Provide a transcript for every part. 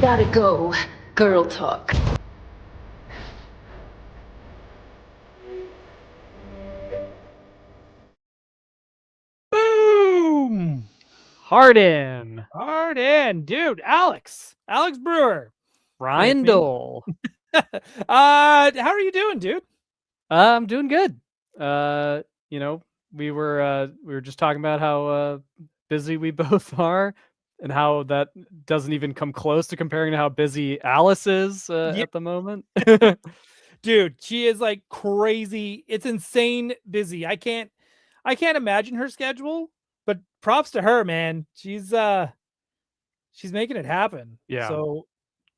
gotta go. Girl talk. Boom! Hard in. Hard in. Dude, Alex Brewer. Ryan With me. Dole. How are you doing, dude? I'm doing good. We were just talking about how busy we both are and how that doesn't even come close to comparing to how busy Alice is Yeah. at the moment. Dude, she is like crazy. It's insane busy. I can't imagine her schedule, but props to her, man. She's making it happen. Yeah. So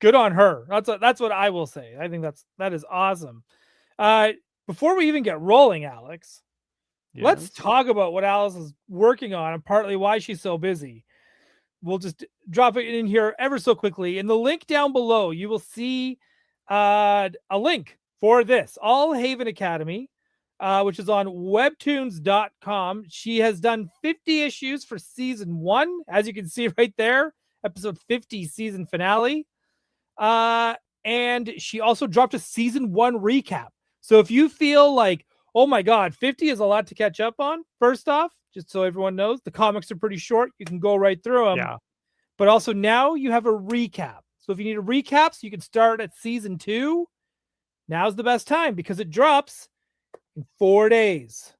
good on her. That's what I will say. I think that is awesome. Before we even get rolling, Alex, let's Yes. talk about what Alice is working on and partly why she's so busy. We'll just drop it in here ever so quickly. In the link down below, you will see a link for this All Haven Academy, which is on webtoons.com. She has done 50 issues for season 1, as you can see right there, episode 50, season finale. And she also dropped a season 1 recap. So if you feel like, oh my God, 50 is a lot to catch up on, first off, just so everyone knows, the comics are pretty short. You can go right through them. Yeah. But also now you have a recap. So if you need a recap, so you can start at season 2, now's the best time because it drops in 4 days.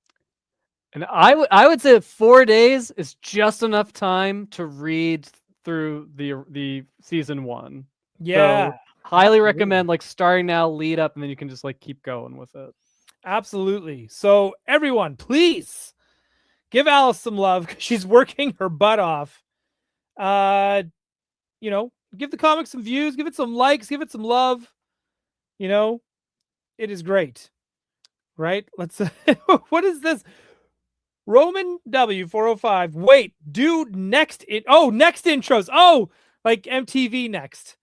And I would say that 4 days is just enough time to read through the season 1. Yeah. So, highly recommend like starting now, lead up, and then you can just like keep going with it. Absolutely. So everyone, please give Alice some love because she's working her butt off. Give the comic some views, give it some likes, give it some love. It is great. Right? Let's what is this? Roman W405. Wait, dude, next intros. Oh, like MTV next.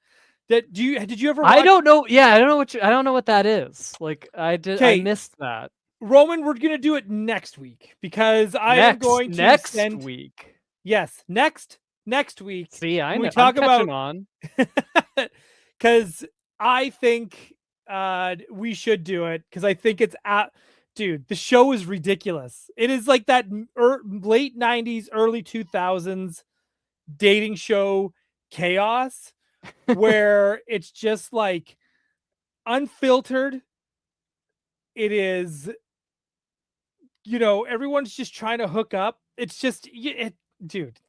Did you ever watch? I don't know. Yeah, I don't know what that is. Like I missed that. Roman, we're gonna do it next week because I am going to next send week. Yes, next week. See, I know. We talk about on because I think we should do it because I think it's dude, the show is ridiculous. It is like that late 90s, early 2000s dating show chaos where it's just like unfiltered. It is, everyone's just trying to hook up. It's just, dude.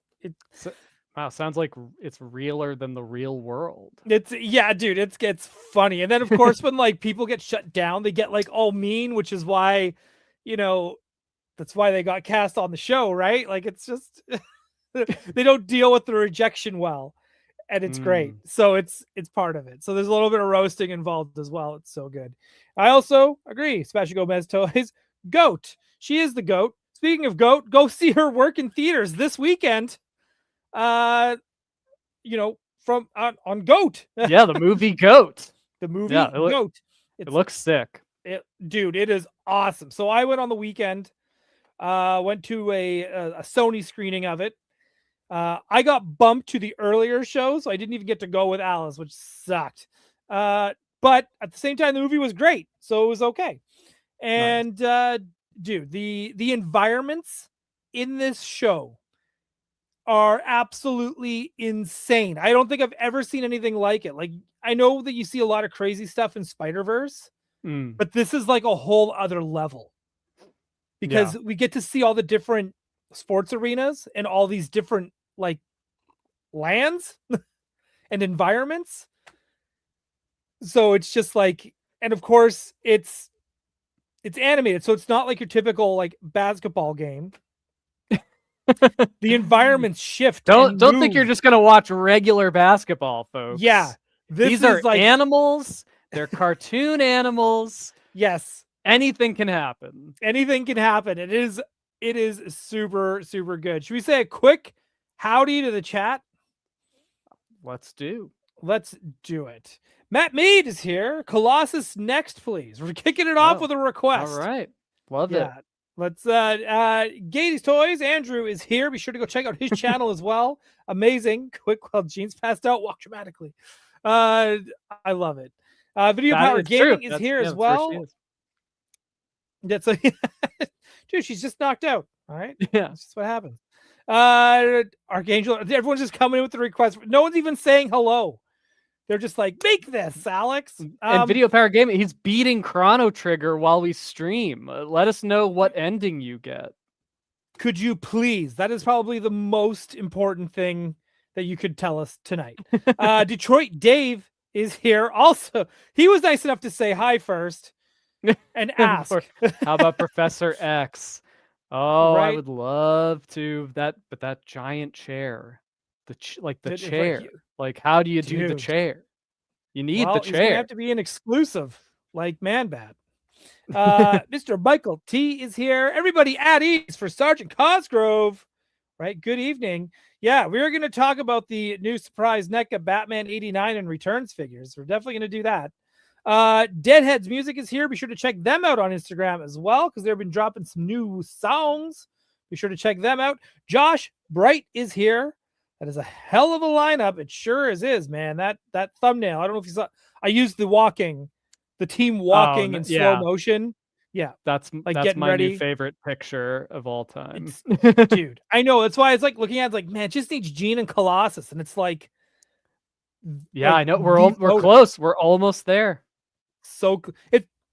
Wow, sounds like it's realer than the real world. Dude, it gets funny. And then of course when like people get shut down, they get like all mean, which is why, that's why they got cast on the show, right? Like it's just they don't deal with the rejection well. And it's great. So it's part of it. So there's a little bit of roasting involved as well. It's so good. I also agree. Smashy Gomez Toys, GOAT. She is the GOAT. Speaking of GOAT, go see her work in theaters this weekend. On GOAT. Yeah, the movie GOAT. The movie GOAT. It looks sick. Dude, it is awesome. So I went on the weekend, went to a Sony screening of it. I got bumped to the earlier show, so I didn't even get to go with Alice, which sucked. But at the same time, the movie was great, so it was okay. And dude, the environments in this show are absolutely insane. I don't think I've ever seen anything like it. Like, I know that you see a lot of crazy stuff in Spider-Verse, but this is like a whole other level because we get to see all the different sports arenas and all these different like lands and environments. So it's just like, and of course it's animated, so it's not like your typical like basketball game. The environments shift. Don't think you're just gonna watch regular basketball, folks. Yeah, these are like animals. They're cartoon animals. Yes, anything can happen. Anything can happen. It is super, super good. Should we say a quick howdy to the chat? Let's do it. Matt Mead is here. Colossus next, please. We're kicking it off with a request. All right. Love it. Let's Gatey's Toys. Andrew is here. Be sure to go check out his channel as well. Amazing. Quick while Jeans passed out, walk dramatically. I love it. Video Power Gaming is here as well. That's like, dude, she's just knocked out. All right. Yeah. That's just what happens. Archangel, everyone's just coming in with the request. No one's even saying hello. They're just like, make this, Alex. And Video Power Gaming, he's beating Chrono Trigger while we stream. Let us know what ending you get. Could you please? That is probably the most important thing that you could tell us tonight. Detroit Dave is here. Also, he was nice enough to say hi first and ask. How about Professor X? Oh, Right? I would love to but that giant chair, the chair. Like, how do you do the chair? You need the It's gonna chair. have to be an exclusive, like Man Bat. Mr. Michael T is here. Everybody at ease for Sergeant Cosgrove. Right. Good evening. Yeah, we're going to talk about the new surprise NECA Batman 89 and Returns figures. We're definitely going to do that. Deadheads Music is here. Be sure to check them out on Instagram as well, because they've been dropping some new songs. Be sure to check them out. Josh Bright is here. That is a hell of a lineup. It sure is, man. That thumbnail. I don't know if you saw. I used the team walking in slow motion. Yeah, that's my ready. new favorite picture of all time. Dude, I know. That's why it's like looking at it's like, man, it just needs Gene and Colossus, and it's like, yeah, I know we're close. We're almost there. So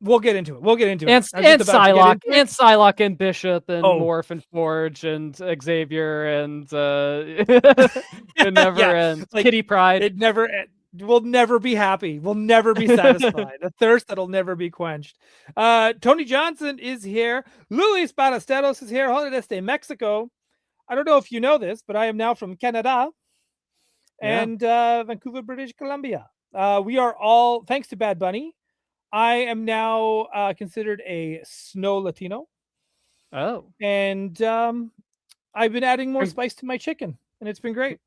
we'll get into it. And Psylocke and Bishop and Morph and Forge and Xavier and it never ends. Like, Kitty Pryde. We'll never be happy. We'll never be satisfied. A thirst that'll never be quenched. Tony Johnson is here. Luis Ballesteros is here. Hola desde Mexico. I don't know if you know this, but I am now from Canada and Vancouver, British Columbia. We are all, thanks to Bad Bunny, I am now considered a snow Latino. Oh. And I've been adding more spice to my chicken, and it's been great.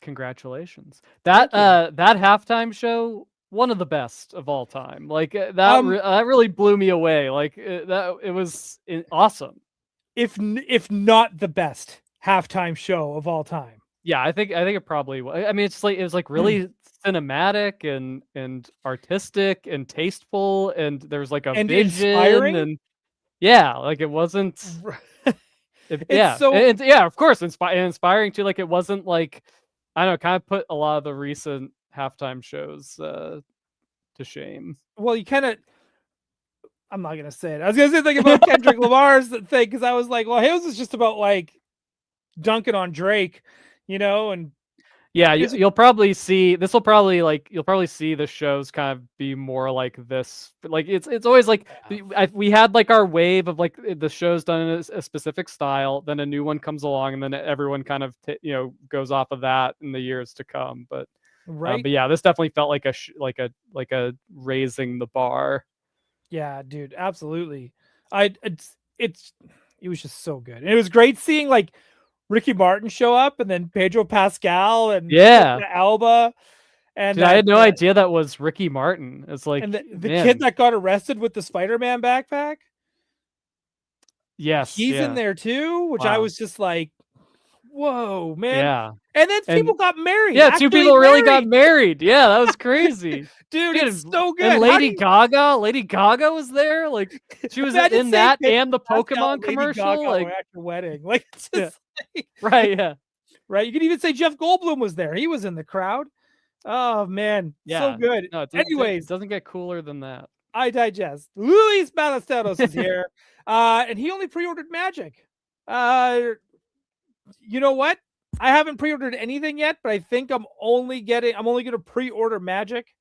Congratulations. That halftime show, one of the best of all time. Like that really blew me away. Like it was awesome. If not the best halftime show of all time. Yeah, I think it probably was. I mean, it was like really cinematic and artistic and tasteful, and there was like a vision inspiring. And yeah, like it wasn't of course inspiring too. Like it wasn't like, I don't know, kind of put a lot of the recent halftime shows to shame. Well, you kind of, I'm not gonna say it. I was gonna say something about Kendrick Lamar's thing, because I was like, well, his is just about like dunking on Drake, and yeah, you'll probably see this. You'll probably see the shows kind of be more like this. Like it's always like we had like our wave of like the shows done in a specific style, then a new one comes along, and then everyone kind of goes off of that in the years to come. But but yeah, this definitely felt like a raising the bar. Yeah, dude, absolutely. It was just so good, and it was great seeing like Ricky Martin show up, and then Pedro Pascal and Alba. And dude, I had no idea that was Ricky Martin. It's like, and the kid that got arrested with the Spider-Man backpack. Yes, he's in there too, which I was just like, whoa, man. Yeah. And then people got married. Yeah, two people really got married. Yeah, that was crazy. Dude, it's so good. And Lady Gaga was there. Like she was in that and the Pokemon commercial. Like at your wedding. Like it's just right, yeah. Right. You could even say Jeff Goldblum was there. He was in the crowd. Oh man. Yeah. So good. No, anyways, it doesn't get cooler than that. I digest. Luis Ballesteros is here. And he only pre-ordered Magic. You know what? I haven't pre-ordered anything yet, but I think I'm only going to pre-order Magic.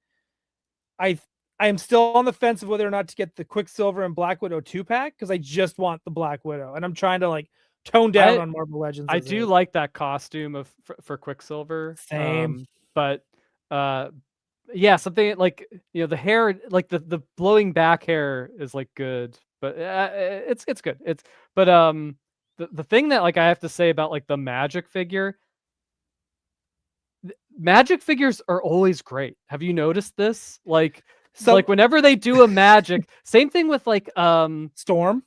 I am still on the fence of whether or not to get the Quicksilver and Black Widow 2-pack, because I just want the Black Widow, and I'm trying to like tone down on Marvel Legends. I do like that costume for Quicksilver. Same. But yeah, something like the hair, like the blowing back hair is like good, but it's good. The thing that like I have to say about like the Magic figure, Magic figures are always great. Have you noticed this? Like whenever they do a Magic, same thing with like Storm.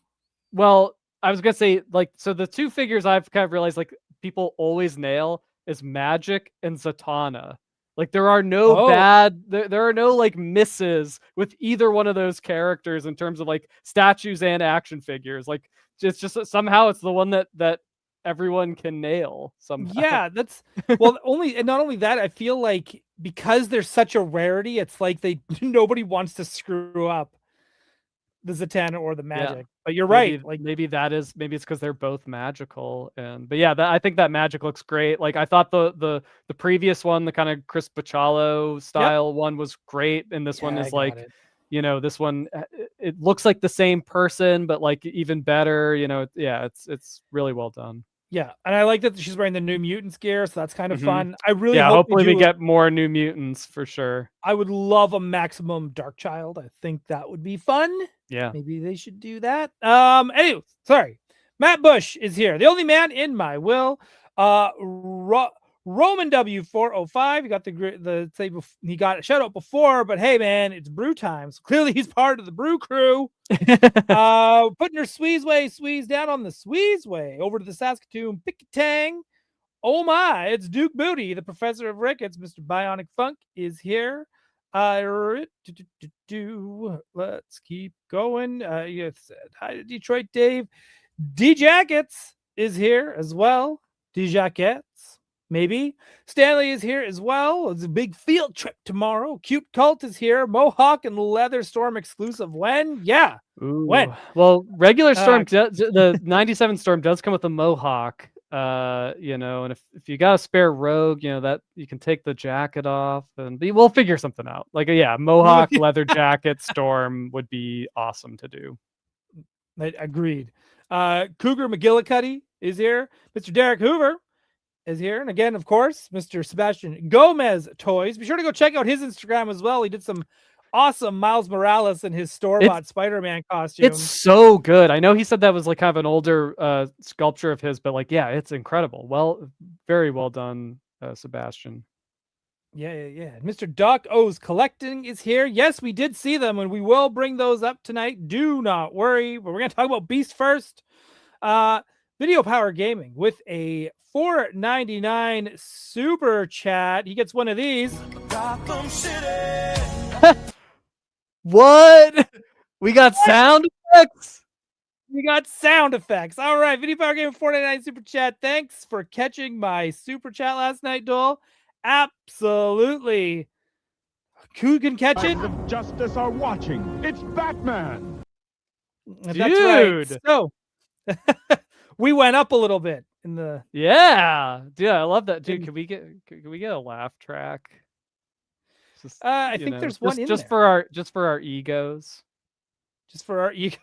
Well, I was gonna say like, so the two figures I've kind of realized like people always nail is Magic and Zatanna. Like there are no Oh. bad, there are no like misses with either one of those characters in terms of like statues and action figures. Like it's just that somehow it's the one that everyone can nail somehow. Yeah, that's well, not only that, I feel like because there's such a rarity, it's like nobody wants to screw up the Zatanna or the Magic. But you're right. Like maybe it's because they're both magical. And but yeah, I think that Magic looks great. Like I thought the previous one, the kind of Chris Bachalo style one, was great, and this one is like, this one it looks like the same person, but like even better. It's really well done. Yeah, and I like that she's wearing the New Mutants gear, so that's kind of fun. I really hope hopefully we get more New Mutants for sure. I would love a Maximum Darkchild. I think that would be fun. Yeah, maybe they should do that. Anyway, sorry. Matt Bush is here, the only man in my will. Roman W405. He got the say he got a shout out before, but hey man, it's brew time. So clearly he's part of the brew crew. Putting her Sweeze down on the Sweezeway over to the Saskatoon Pickatang. Oh my, it's Duke Booty, the professor of Ricketts. Mr. Bionic Funk is here. Let's keep going. You said hi to Detroit Dave. D Jackets is here as well. D Jackets, maybe. Stanley is here as well. It's a big field trip tomorrow. Cute Cult is here. Mohawk and Leather Storm exclusive. When? Yeah. Ooh. When? Well, regular Storm, the 97 Storm does come with a Mohawk. And if you got a spare Rogue, that you can take the jacket off, and we'll figure something out. Like Mohawk leather jacket Storm would be awesome to do. Agreed. Cougar McGillicuddy is here. Mr. Derek Hoover is here, and again, of course, Mr. Sebastian Gomez Toys. Be sure to go check out his Instagram as well. He did some awesome Miles Morales in his store-bought Spider-Man costume. It's so good. I know he said that was like kind of an older sculpture of his, but like, yeah, it's incredible. Well, very well done, Sebastian. Yeah. Mr. Doc O's Collecting is here. Yes, we did see them, and we will bring those up tonight. Do not worry. But we're going to talk about Beast first. Video Power Gaming with a $4.99 super chat. He gets one of these. Gotham City. What? We got sound effects? We got sound effects. All right. Video Power Gaming $4.99 super chat. Thanks for catching my super chat last night, Dole. Absolutely. Who can catch it? Of justice are watching. It's Batman. That's right. So we went up a little bit in the. Yeah, dude, I love that, dude. Can we get a laugh track? Just, I think there's one just there. for our egos. Just for our ego,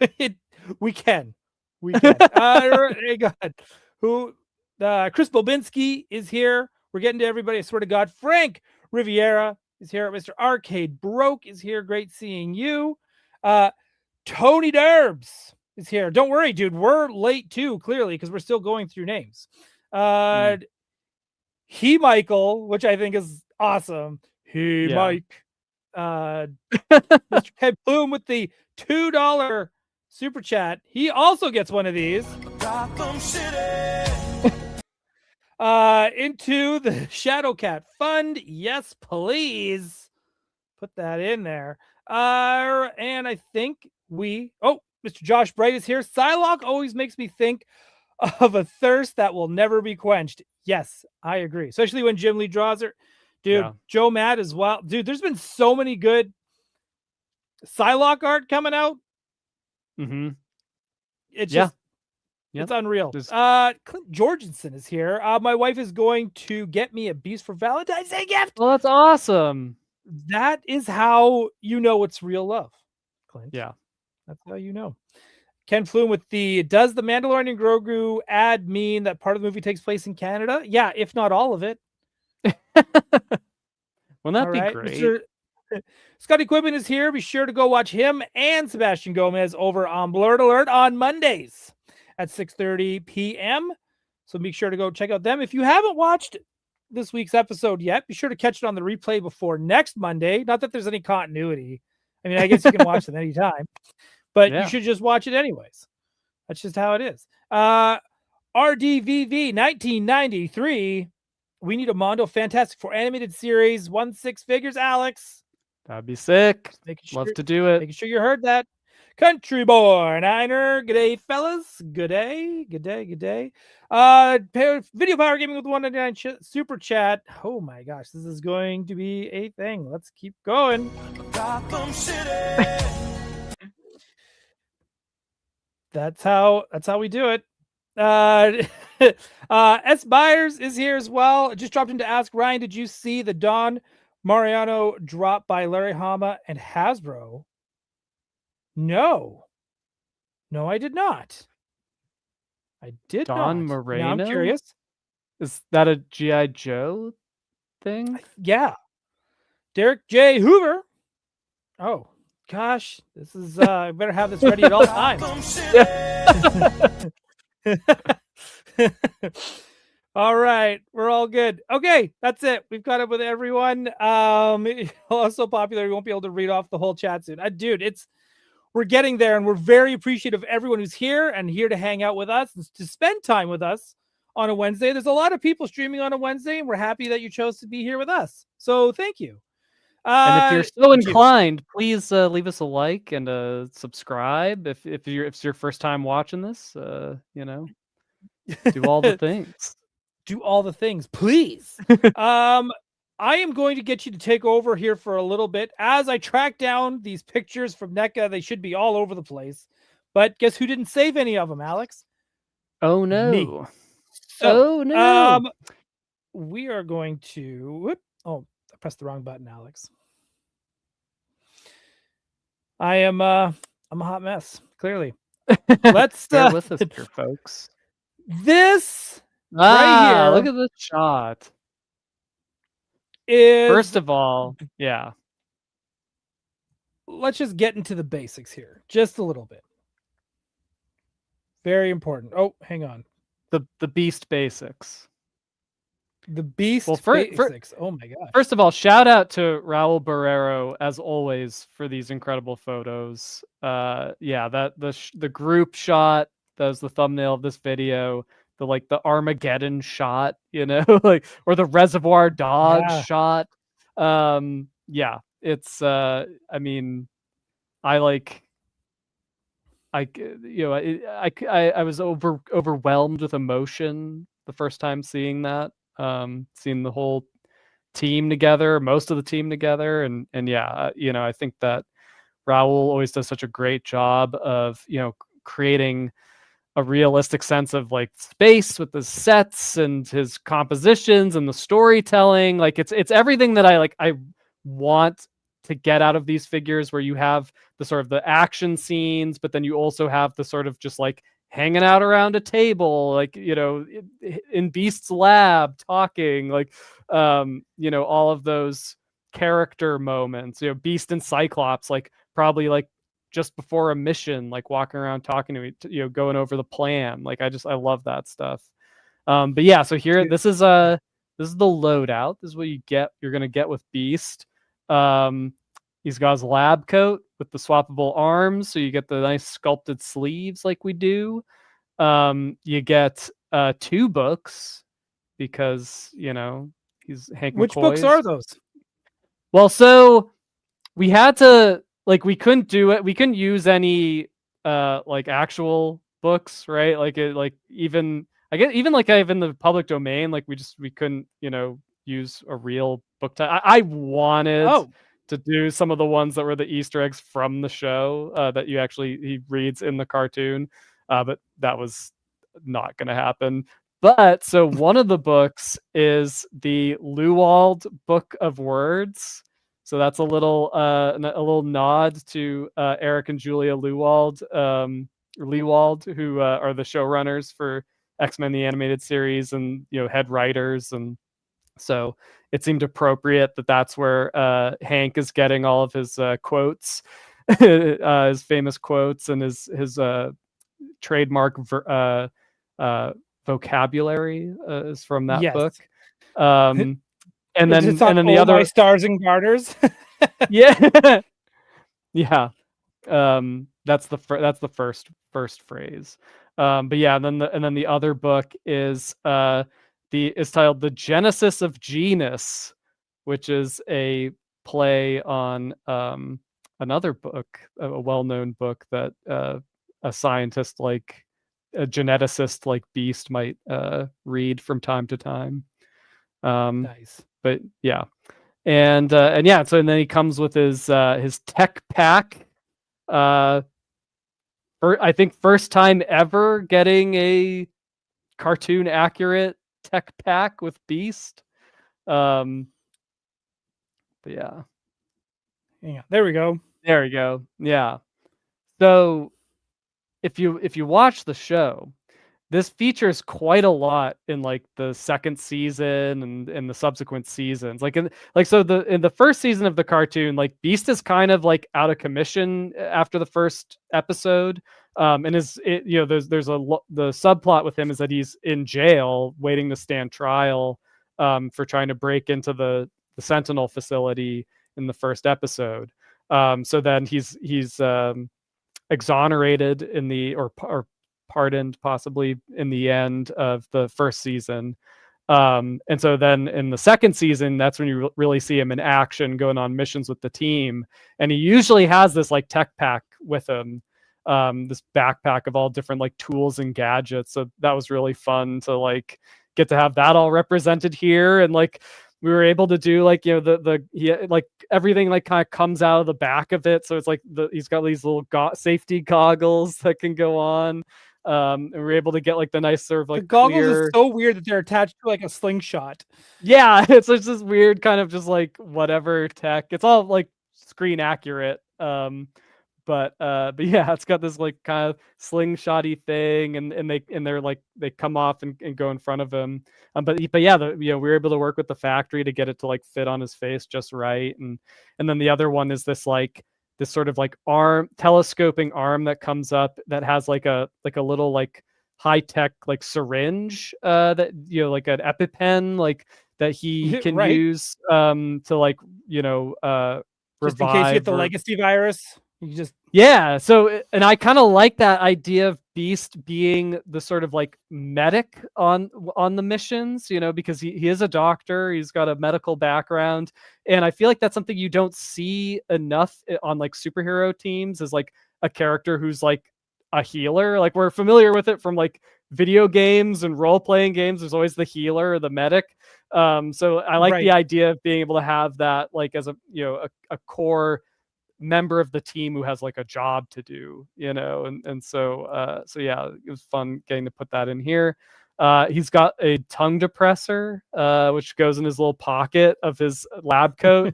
we can. Hey God, Chris Bobinski is here. We're getting to everybody. I swear to God, Frank Riviera is here. Mr. Arcade Broke is here. Great seeing you. Tony Derbs is here. Don't worry, dude. We're late too, clearly, because we're still going through names. He Michael, which I think is awesome. Mike. Mr. Ted Bloom with the $2 super chat. He also gets one of these. Gotham City. Into the Shadowcat Fund. Yes, please. Put that in there. And I think Mr. Josh Bright is here. Psylocke always makes me think of a thirst that will never be quenched. Yes, I agree. Especially when Jim Lee draws her. Dude, Joe Matt as well. Dude, there's been so many good Psylocke art coming out. Mm-hmm. It's just it's unreal. Clint Jorgensen is here. My wife is going to get me a Beast for Valentine's Day gift. Well, that's awesome. That is how you know it's real love, Clint. Yeah. That's how you know. Ken Flume with does the Mandalorian Grogu ad mean that part of the movie takes place in Canada? Yeah, if not all of it. Wouldn't that be great? Scotty Quibben is here. Be sure to go watch him and Sebastian Gomez over on Blurred Alert on Mondays at 6:30 p.m. So be sure to go check out them. If you haven't watched this week's episode yet, be sure to catch it on the replay before next Monday. Not that there's any continuity. I mean, I guess you can watch them anytime, but you should just watch it anyways. That's just how it is. RDVV 1993 we need a Mondo Fantastic Four animated series, 1/6 figures, Alex. That'd be sick. Making Love sure, to do it. making sure you heard that. Country Boy Niner, good day, fellas. Good day, good day, good day. Video Power Gaming with 199 super chat. Oh my gosh, this is going to be a thing. Let's keep going. Gotham City. That's how we do it. S Byers is here as well. Just dropped in to ask Ryan, did you see the Don Mariano drop by Larry Hama and Hasbro? No, I did not. I did Don not. Moreno? Now I'm curious. Is that a G.I. Joe thing? Yeah. Derek J. Hoover. Oh, gosh. This is, I better have this ready at all times. All right. We're all good. Okay. That's it. We've caught up with everyone. Also popular. We won't be able to read off the whole chat soon. Dude, we're getting there, and we're very appreciative of everyone who's here and here to hang out with us and to spend time with us on a Wednesday. There's a lot of people streaming on a Wednesday, and we're happy that you chose to be here with us. So thank you. And if you're so inclined, please leave us a like and subscribe. If it's your first time watching this, do all the things. Do all the things, please. I am going to get you to take over here for a little bit as I track down these pictures from NECA. They should be all over the place. But guess who didn't save any of them, Alex? Oh, no. Me. So, no. We are going to... I pressed the wrong button, Alex. I'm a hot mess, clearly. Let's... Bear with us here, folks. This right here... Look at this shot. First of all, yeah. Let's just get into the basics here, just a little bit. Very important. Oh, hang on. The Beast basics. The Beast basics. Oh my gosh. First of all, shout out to Raul Barrero as always for these incredible photos. The group shot, that was the thumbnail of this video. The Armageddon shot, or the Reservoir Dogs shot. It's I was overwhelmed with emotion the first time seeing that. Seeing the whole team together, most of the team together, and I think that Raul always does such a great job of creating a realistic sense of space with the sets and his compositions and the storytelling. It's everything that I want to get out of these figures, where you have the sort of the action scenes, but then you also have the sort of just hanging out around a table, in Beast's lab talking, all of those character moments, Beast and Cyclops, probably just before a mission, walking around talking to me, going over the plan. I love that stuff. But yeah, so here, this is the loadout. This is what you're going to get with Beast. He's got his lab coat with the swappable arms, so you get the nice sculpted sleeves like we do. You get 2 books because he's Hank McCoy's. Which books are those? Well, so we had to we couldn't do it. We couldn't use any actual books, right? Even in the public domain, we couldn't use a real book type. I wanted to do some of the ones that were the Easter eggs from the show that he reads in the cartoon, but that was not going to happen. But so one of the books is the Lewald Book of Words. So that's a little nod to Eric and Julia Lewald, who are the showrunners for X-Men the Animated Series and head writers, and so it seemed appropriate that that's where Hank is getting all of his quotes, his famous quotes, and his trademark vocabulary is from that book. And then the other, my stars and garters. yeah. That's the first phrase. But yeah, and then the other book is the is titled "The Genesis of Genus," which is a play on another book, a well-known book that a scientist like a geneticist like Beast might read from time to time. Nice. But yeah, and yeah, so and then he comes with his tech pack. I think first time ever getting a cartoon accurate tech pack with Beast. But yeah. Hang on. There we go. There we go. Yeah. So if you watch the show, this features quite a lot in like the second season and in the subsequent seasons. Like in the first season of the cartoon, like Beast is kind of like out of commission after the first episode. And there's the subplot with him is that he's in jail waiting to stand trial for trying to break into the Sentinel facility in the first episode. So then he's exonerated in the or pardoned possibly in the end of the first season. And so then in the second season, that's when you really see him in action going on missions with the team. And he usually has this like tech pack with him, this backpack of all different like tools and gadgets. So that was really fun to like get to have that all represented here. And like we were able to do like, you know, like everything like kind of comes out of the back of it. So it's like he's got these little safety goggles that can go on. And we're able to get like the nice sort of like the goggles clear... is so weird that they're attached to like a slingshot. Yeah, it's just this weird kind of just like whatever tech. It's all like screen accurate. But yeah, it's got this like kind of slingshotty thing, and they're like they come off and go in front of him. But yeah, we were able to work with the factory to get it to like fit on his face just right, and then the other one is this sort of like telescoping arm that comes up that has like a little like high tech like syringe that like an EpiPen like that he can right. use to like just in case you get the legacy virus. Yeah, so and I kind of like that idea of Beast being the sort of like medic on the missions, because he is a doctor, he's got a medical background, and I feel like that's something you don't see enough on like superhero teams, is like a character who's like a healer. Like we're familiar with it from like video games and role-playing games. There's always the healer or the medic. So I like the idea of being able to have that like as a core member of the team who has like a job to do, and so yeah, it was fun getting to put that in here. He's got a tongue depressor which goes in his little pocket of his lab coat,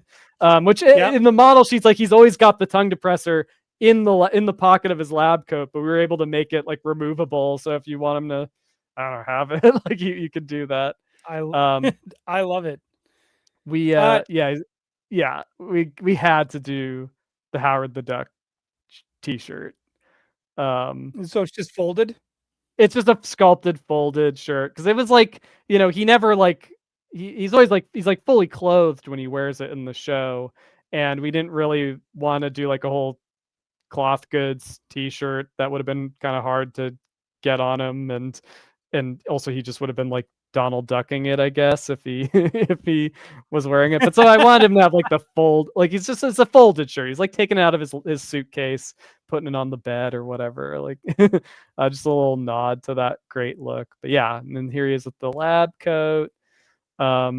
which in the model sheets, like he's always got the tongue depressor in the pocket of his lab coat, but we were able to make it like removable, so if you want him to, I don't know, have it like you could do that. I love it. We we had to do the Howard the Duck t-shirt. So it's just folded? It's just a sculpted folded shirt, because it was like, he never like he's always like he's like fully clothed when he wears it in the show, and we didn't really want to do like a whole cloth goods t-shirt. That would have been kind of hard to get on him, and also he just would have been like Donald Ducking it, I guess, if he was wearing it. But so I wanted him to have like the fold, like it's a folded shirt. He's like taking it out of his suitcase, putting it on the bed or whatever. Like just a little nod to that great look. But yeah, and then here he is with the lab coat. Yeah,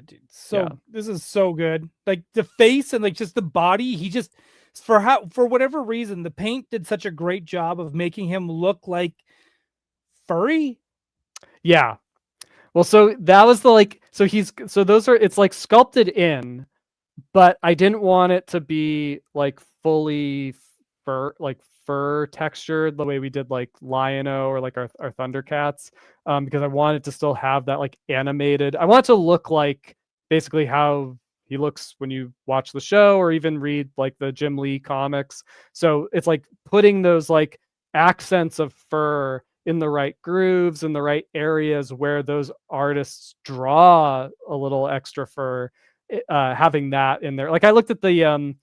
dude. This is so good. Like the face and like just the body. He just for whatever reason, the paint did such a great job of making him look like furry. Yeah. Well, so that was it's like sculpted in, but I didn't want it to be like fully fur textured the way we did like Lion-O or like our Thundercats, because I wanted to still have that like animated. I want it to look like basically how he looks when you watch the show or even read like the Jim Lee comics. So it's like putting those like accents of fur in the right grooves, in the right areas where those artists draw a little extra fur, having that in there. Like I looked at the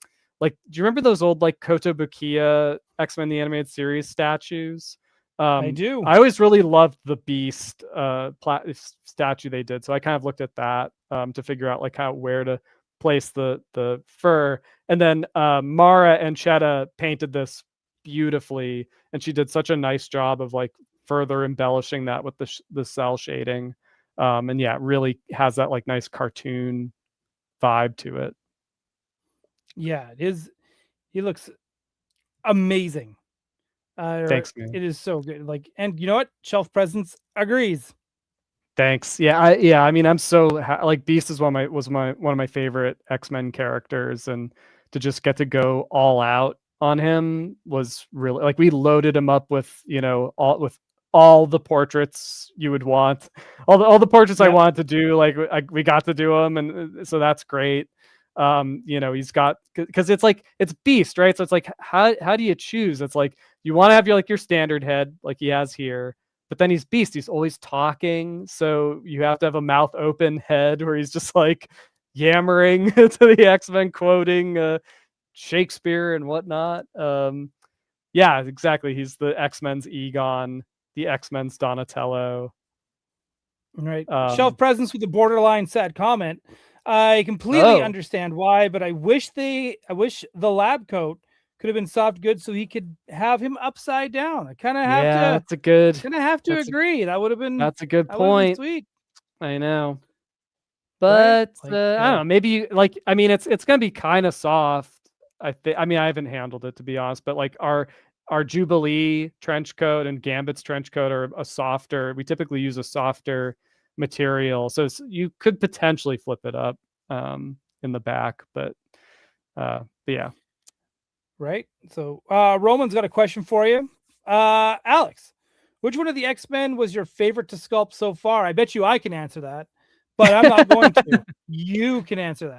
like, do you remember those old like Kotobukiya X-Men the Animated Series statues? I do. I always really loved the Beast statue they did, so I kind of looked at that to figure out like where to place the fur. And then Mara and Chetta painted this beautifully, and she did such a nice job of like further embellishing that with the cell shading. And yeah, it really has that like nice cartoon vibe to it. Yeah, it is. He looks amazing. Thanks, man. It is so good. Like, and you know what? Shelf Presence agrees. Thanks. Yeah, I mean, I'm so like Beast is one of my favorite X-Men characters, and to just get to go all out on him was really like we loaded him up with all the portraits you would want, all the portraits I wanted to do. Like we got to do them, and so that's great. He's got because it's like it's Beast, right? So it's like how do you choose? It's like you want to have your standard head like he has here. But then he's Beast. He's always talking. So you have to have a mouth open head where he's just like yammering to the X-Men, quoting Shakespeare and whatnot. Yeah, exactly. He's the X-Men's Egon, the X-Men's Donatello. Right. Shelf Presence with a borderline sad comment. I completely understand why, but I wish the lab coat could have been soft goods so he could have him upside down. I kind of have to agree. That would have been that's a good point. Sweet. I know. But right? I don't know, maybe like I mean it's gonna be kind of soft. I mean I haven't handled it to be honest, but like our Jubilee trench coat and Gambit's trench coat are we typically use a softer material. So you could potentially flip it up in the back, but yeah. Right. So Roman's got a question for you. Alex, which one of the X-Men was your favorite to sculpt so far? I bet you I can answer that, but I'm not going to. You can answer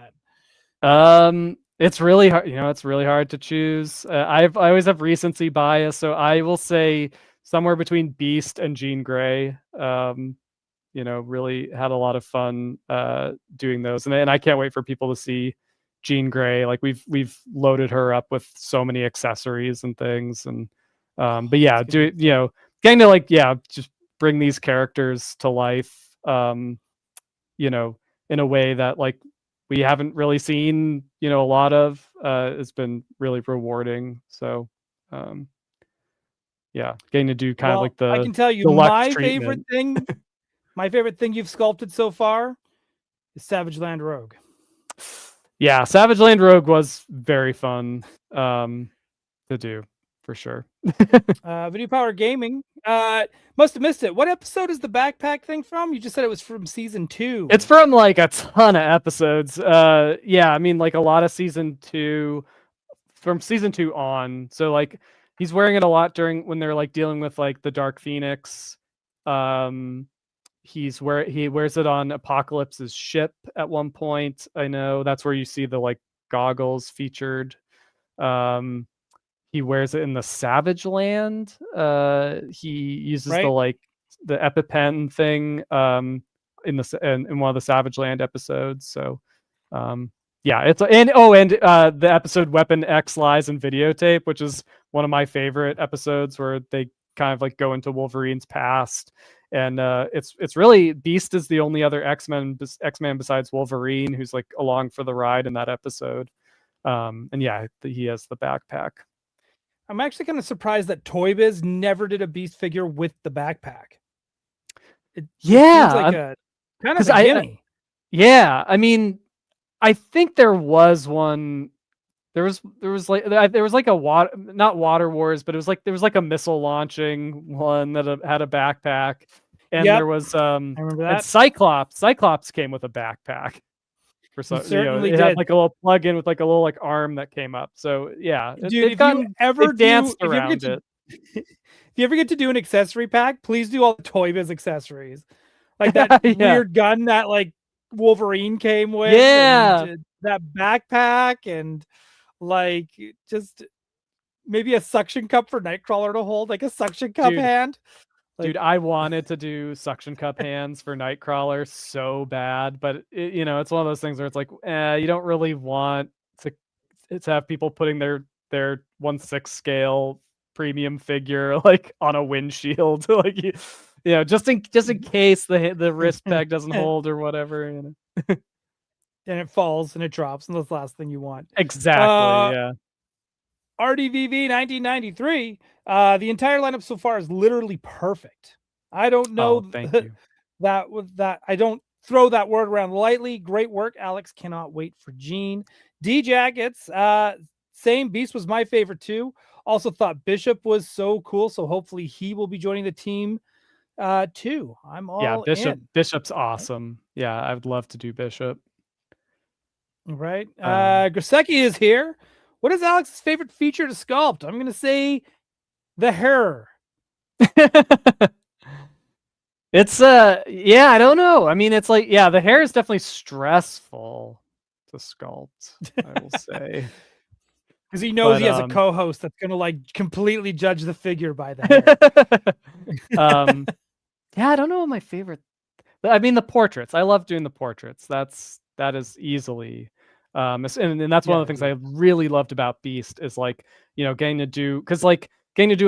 that. It's really hard. It's really hard to choose. I always have recency bias, so I will say somewhere between Beast and Jean Grey. Really had a lot of fun doing those, and I can't wait for people to see Jean Grey. Like we've loaded her up with so many accessories and things, and but yeah, getting to just bring these characters to life, in a way that like we haven't really seen, a lot of, has been really rewarding. So, yeah, getting to do kind of like I can tell you my favorite thing you've sculpted so far is Savage Land Rogue. Yeah, Savage Land Rogue was very fun to do for sure. Video Power Gaming must have missed it. What episode is the backpack thing from? You just said it was from season 2. It's from like a ton of episodes. Yeah, I mean like a lot of season 2, from season 2 on. So like he's wearing it a lot when they're like dealing with like the Dark Phoenix. He wears it on Apocalypse's ship at one point. I know that's where you see the like goggles featured. He wears it in the Savage Land. He uses the EpiPen thing in one of the Savage Land episodes. So yeah, it's and the episode Weapon X Lies and Videotape, which is one of my favorite episodes where they kind of like go into Wolverine's past. And it's really Beast is the only other X-Man besides Wolverine who's like along for the ride in that episode. And yeah, he has the backpack. I'm actually kind of surprised that Toy Biz never did a Beast figure with the backpack. It seems like a kind of a gimme. Yeah, I mean, I think there was one. There was like a not Water Wars, but there was like a missile launching one that had a backpack, and there was I remember that. And Cyclops came with a backpack. For some, certainly it did. had like a little plug-in with like a little like arm that came up. So yeah, dude, if you ever get to do an accessory pack, please do all the Toy Biz accessories, like that weird gun that like Wolverine came with. And that backpack and like just maybe a suction cup for Nightcrawler to hold, like a suction cup hand. Dude, I wanted to do suction cup hands for Nightcrawler so bad, but it's one of those things where it's like, you don't really want to have people putting their 1/6 scale premium figure like on a windshield, like just in case the wrist peg doesn't hold or whatever. And it falls and it drops, and that's the last thing you want. Exactly. Yeah. RDVV 1993. The entire lineup so far is literally perfect. I don't know Thank you. that I don't throw that word around lightly. Great work, Alex. Cannot wait for Gene. D Jackets. Same. Beast was my favorite too. Also thought Bishop was so cool. So hopefully he will be joining the team too. I'm all in. Bishop's awesome. Yeah, I would love to do Bishop. Right. Grosecki is here. What is Alex's favorite feature to sculpt? I'm gonna say the hair. It's yeah, I don't know. I mean, it's like, yeah, the hair is definitely stressful to sculpt, I will say. Because he knows he has a co-host that's gonna like completely judge the figure by the hair. Yeah, I don't know what my favorite. I mean, the portraits. I love doing the portraits. That is easily, and that's one of the things I really loved about Beast is like, getting to do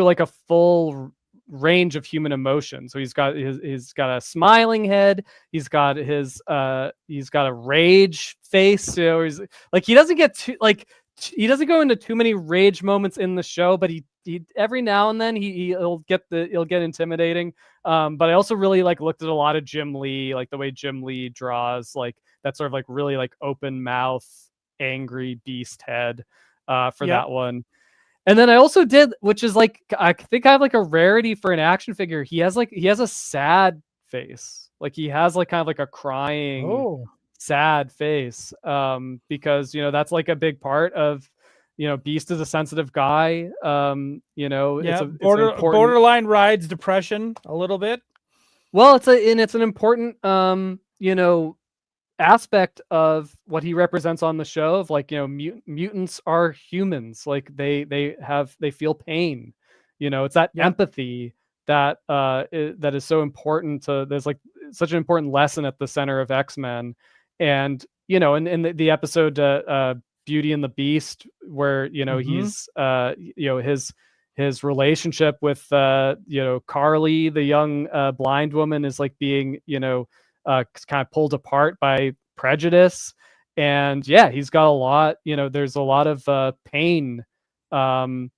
like a full range of human emotion. So he's got a smiling head. He's got a rage face. He's like, he doesn't get too he doesn't go into too many rage moments in the show, but he every now and then he'll get intimidating. But I also really looked at a lot of Jim Lee, like the way Jim Lee draws, like that sort of like really like open mouth, angry beast head for that one. And then I also did, which is like, I think I have like a rarity for an action figure. He has a sad face. Like he has like kind of like a crying, sad face. Because, that's like a big part of, Beast is a sensitive guy. It's borderline rides depression a little bit. Well, it's an important, aspect of what he represents on the show of like, mutants are humans. Like they feel pain. It's that empathy that that is so important to. There's like such an important lesson at the center of X-Men, and in the episode Beauty and the Beast, where he's his relationship with Carly, the young blind woman, is like being kind of pulled apart by prejudice. And he's got a lot, there's a lot of pain in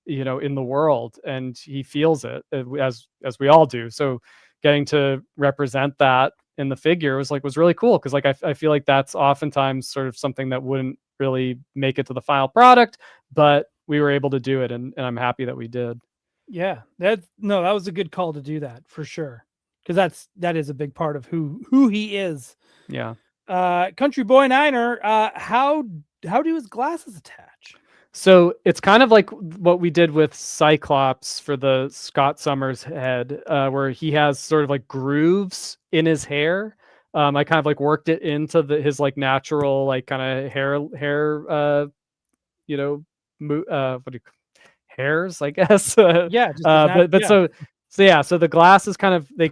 the world, and he feels it as we all do. So getting to represent that in the figure was really cool, because like I feel like that's oftentimes sort of something that wouldn't really make it to the final product, but we were able to do it, and I'm happy that we did. Yeah, that was a good call to do that for sure, because that is a big part of who he is. Yeah. Country Boy Niner, how do his glasses attach? So it's kind of like what we did with Cyclops for the Scott Summers head, where he has sort of like grooves in his hair. I kind of like worked it into his like natural like kind of hair hairs, I guess. So the glasses they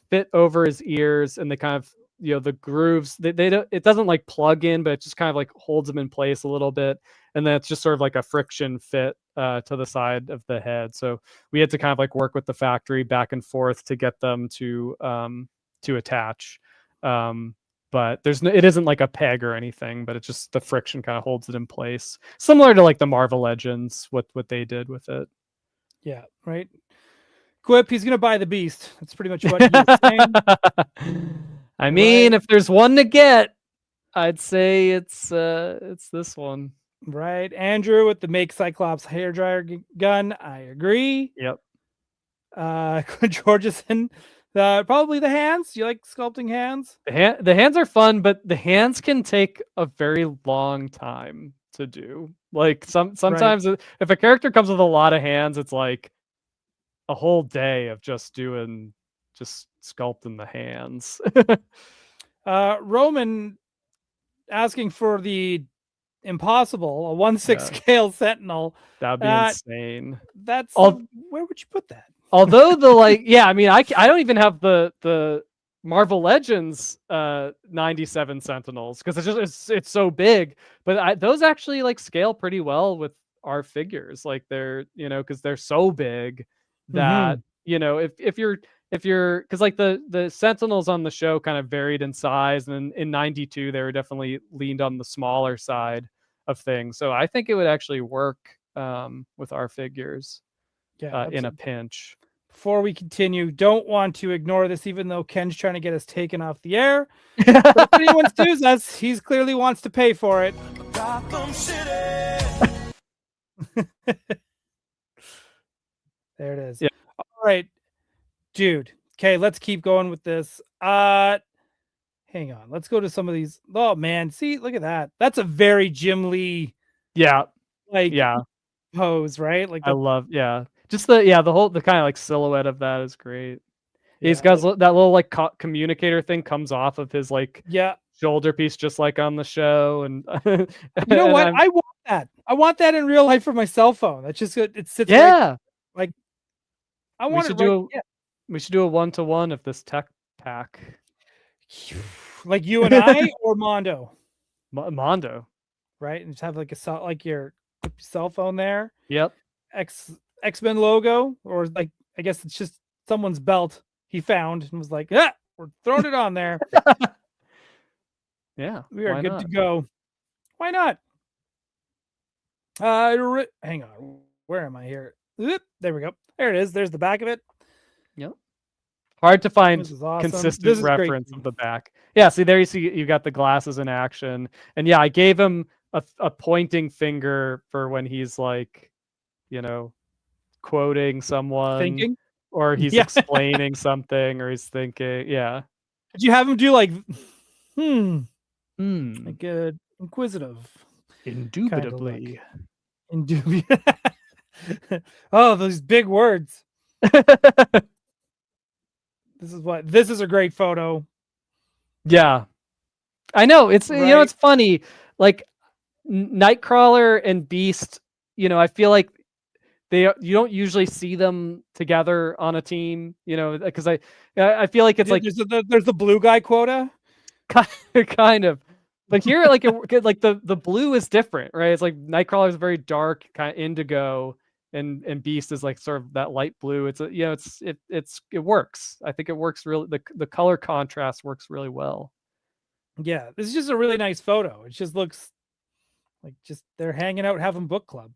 fit over his ears, and they kind of the grooves, they don't, it doesn't like plug in, but it just kind of like holds them in place a little bit, and then it's just sort of like a friction fit to the side of the head. So we had to kind of like work with the factory back and forth to get them to attach. But it isn't like a peg or anything, but it's just the friction kind of holds it in place, similar to like the Marvel Legends, what they did with it. Yeah, right. Quip, he's gonna buy the Beast. That's pretty much what he was saying. I mean, if there's one to get, I'd say it's this one. Right. Andrew with the Make Cyclops hairdryer gun. I agree. Yep. Georgeson, probably the hands. You like sculpting hands? The hands are fun, but the hands can take a very long time to do. Like sometimes if a character comes with a lot of hands, it's like a whole day of just sculpting the hands. Roman asking for the impossible, a 1/6 scale Sentinel. That'd be insane. That's where would you put that? Although I mean, I don't even have the Marvel Legends 97 Sentinels, because it's so big. But those actually like scale pretty well with our figures. Like they're, because they're so big that if you're because like the Sentinels on the show kind of varied in size, and in '92 they were definitely leaned on the smaller side of things. So I think it would actually work with our figures in a pinch. Before we continue, don't want to ignore this, even though Ken's trying to get us taken off the air. But if anyone sues us, he clearly wants to pay for it. Gotham City. There it is. Yeah. All right, dude. Okay, let's keep going with this. Hang on. Let's go to some of these. Oh man, see, look at that. That's a very Jim Lee. Yeah. Like pose, right? Like I love just the kind of like silhouette of that is great. He's got that little like communicator thing comes off of his like shoulder piece, just like on the show. And you know what? I want that. I want that in real life for my cell phone. That's just it sits like I want to we should do a 1-to-1 of this tech pack. Like you and I or Mondo. Mondo. Right? And just have like your cell phone there. Yep. X-Men logo, or like I guess it's just someone's belt he found and was like, we're throwing it on there. Yeah. We are good to go. Why not? Hang on. Where am I here? There we go. There it is. There's the back of it. Yep. Hard to find awesome. consistent reference of the back. Yeah, see there you got the glasses in action. And yeah, I gave him a pointing finger for when he's like, quoting someone, thinking, or he's explaining something, or he's thinking. Yeah. Did you have him do like like inquisitive? Indubitably. Oh, those big words. This is a great photo. Yeah. I know. It's it's funny. Like Nightcrawler and Beast, I feel like you don't usually see them together on a team, because I feel like it's like there's the blue guy quota. Kind of. But here, like the blue is different, right? It's like Nightcrawler is very dark, kind of indigo, and Beast is like sort of that light blue. It's it works. I think it works really. The color contrast works really well. Yeah, this is just a really nice photo. It just looks like they're hanging out having book club.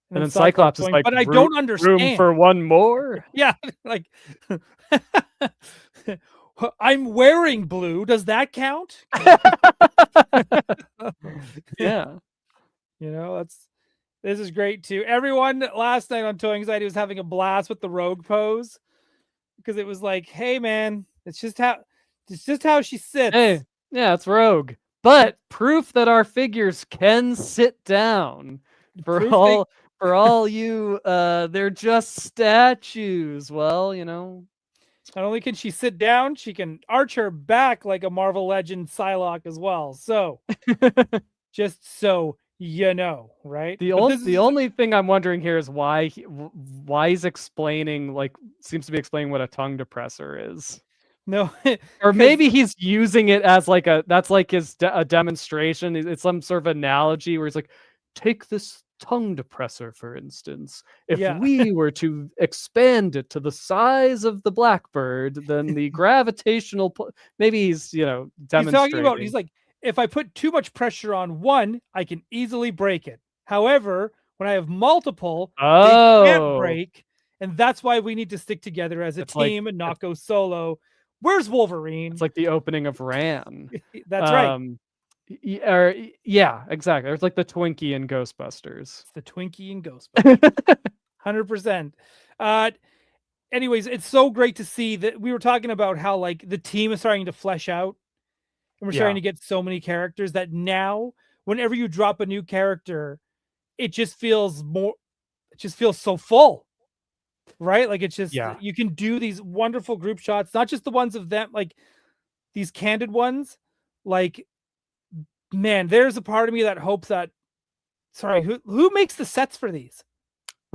And then Cyclops is like, but I don't understand. Room for one more. Yeah, like I'm wearing blue. Does that count? Yeah. This is great too. Everyone last night on Toy Anxiety was having a blast with the rogue pose, because it was like, hey man, it's just how she sits. Hey, yeah, it's Rogue. But proof that our figures can sit down. For all you they're just statues. Well, not only can she sit down, she can arch her back like a Marvel Legend Psylocke as well. So just so right? The only thing I'm wondering here is why he's explaining, like, seems to be explaining what a tongue depressor is. No, or maybe he's using it as like that's like his a demonstration. It's some sort of analogy where he's like, take this tongue depressor, for instance. If we were to expand it to the size of the blackbird, then the gravitational maybe he's demonstrating. He's like, if I put too much pressure on one, I can easily break it. However, when I have multiple, they can't break, and that's why we need to stick together as a team and not go solo. Where's Wolverine? It's like the opening of Ran. That's right. Yeah, exactly. It's like the Twinkie in Ghostbusters. It's the Twinkie in Ghostbusters. 100%. Anyways, it's so great to see that we were talking about how like the team is starting to flesh out, and we're starting to get so many characters that now whenever you drop a new character, it just feels so full. Right? Like it's just you can do these wonderful group shots, not just the ones of them, like these candid ones. Like, man, there's a part of me that hopes that who makes the sets for these?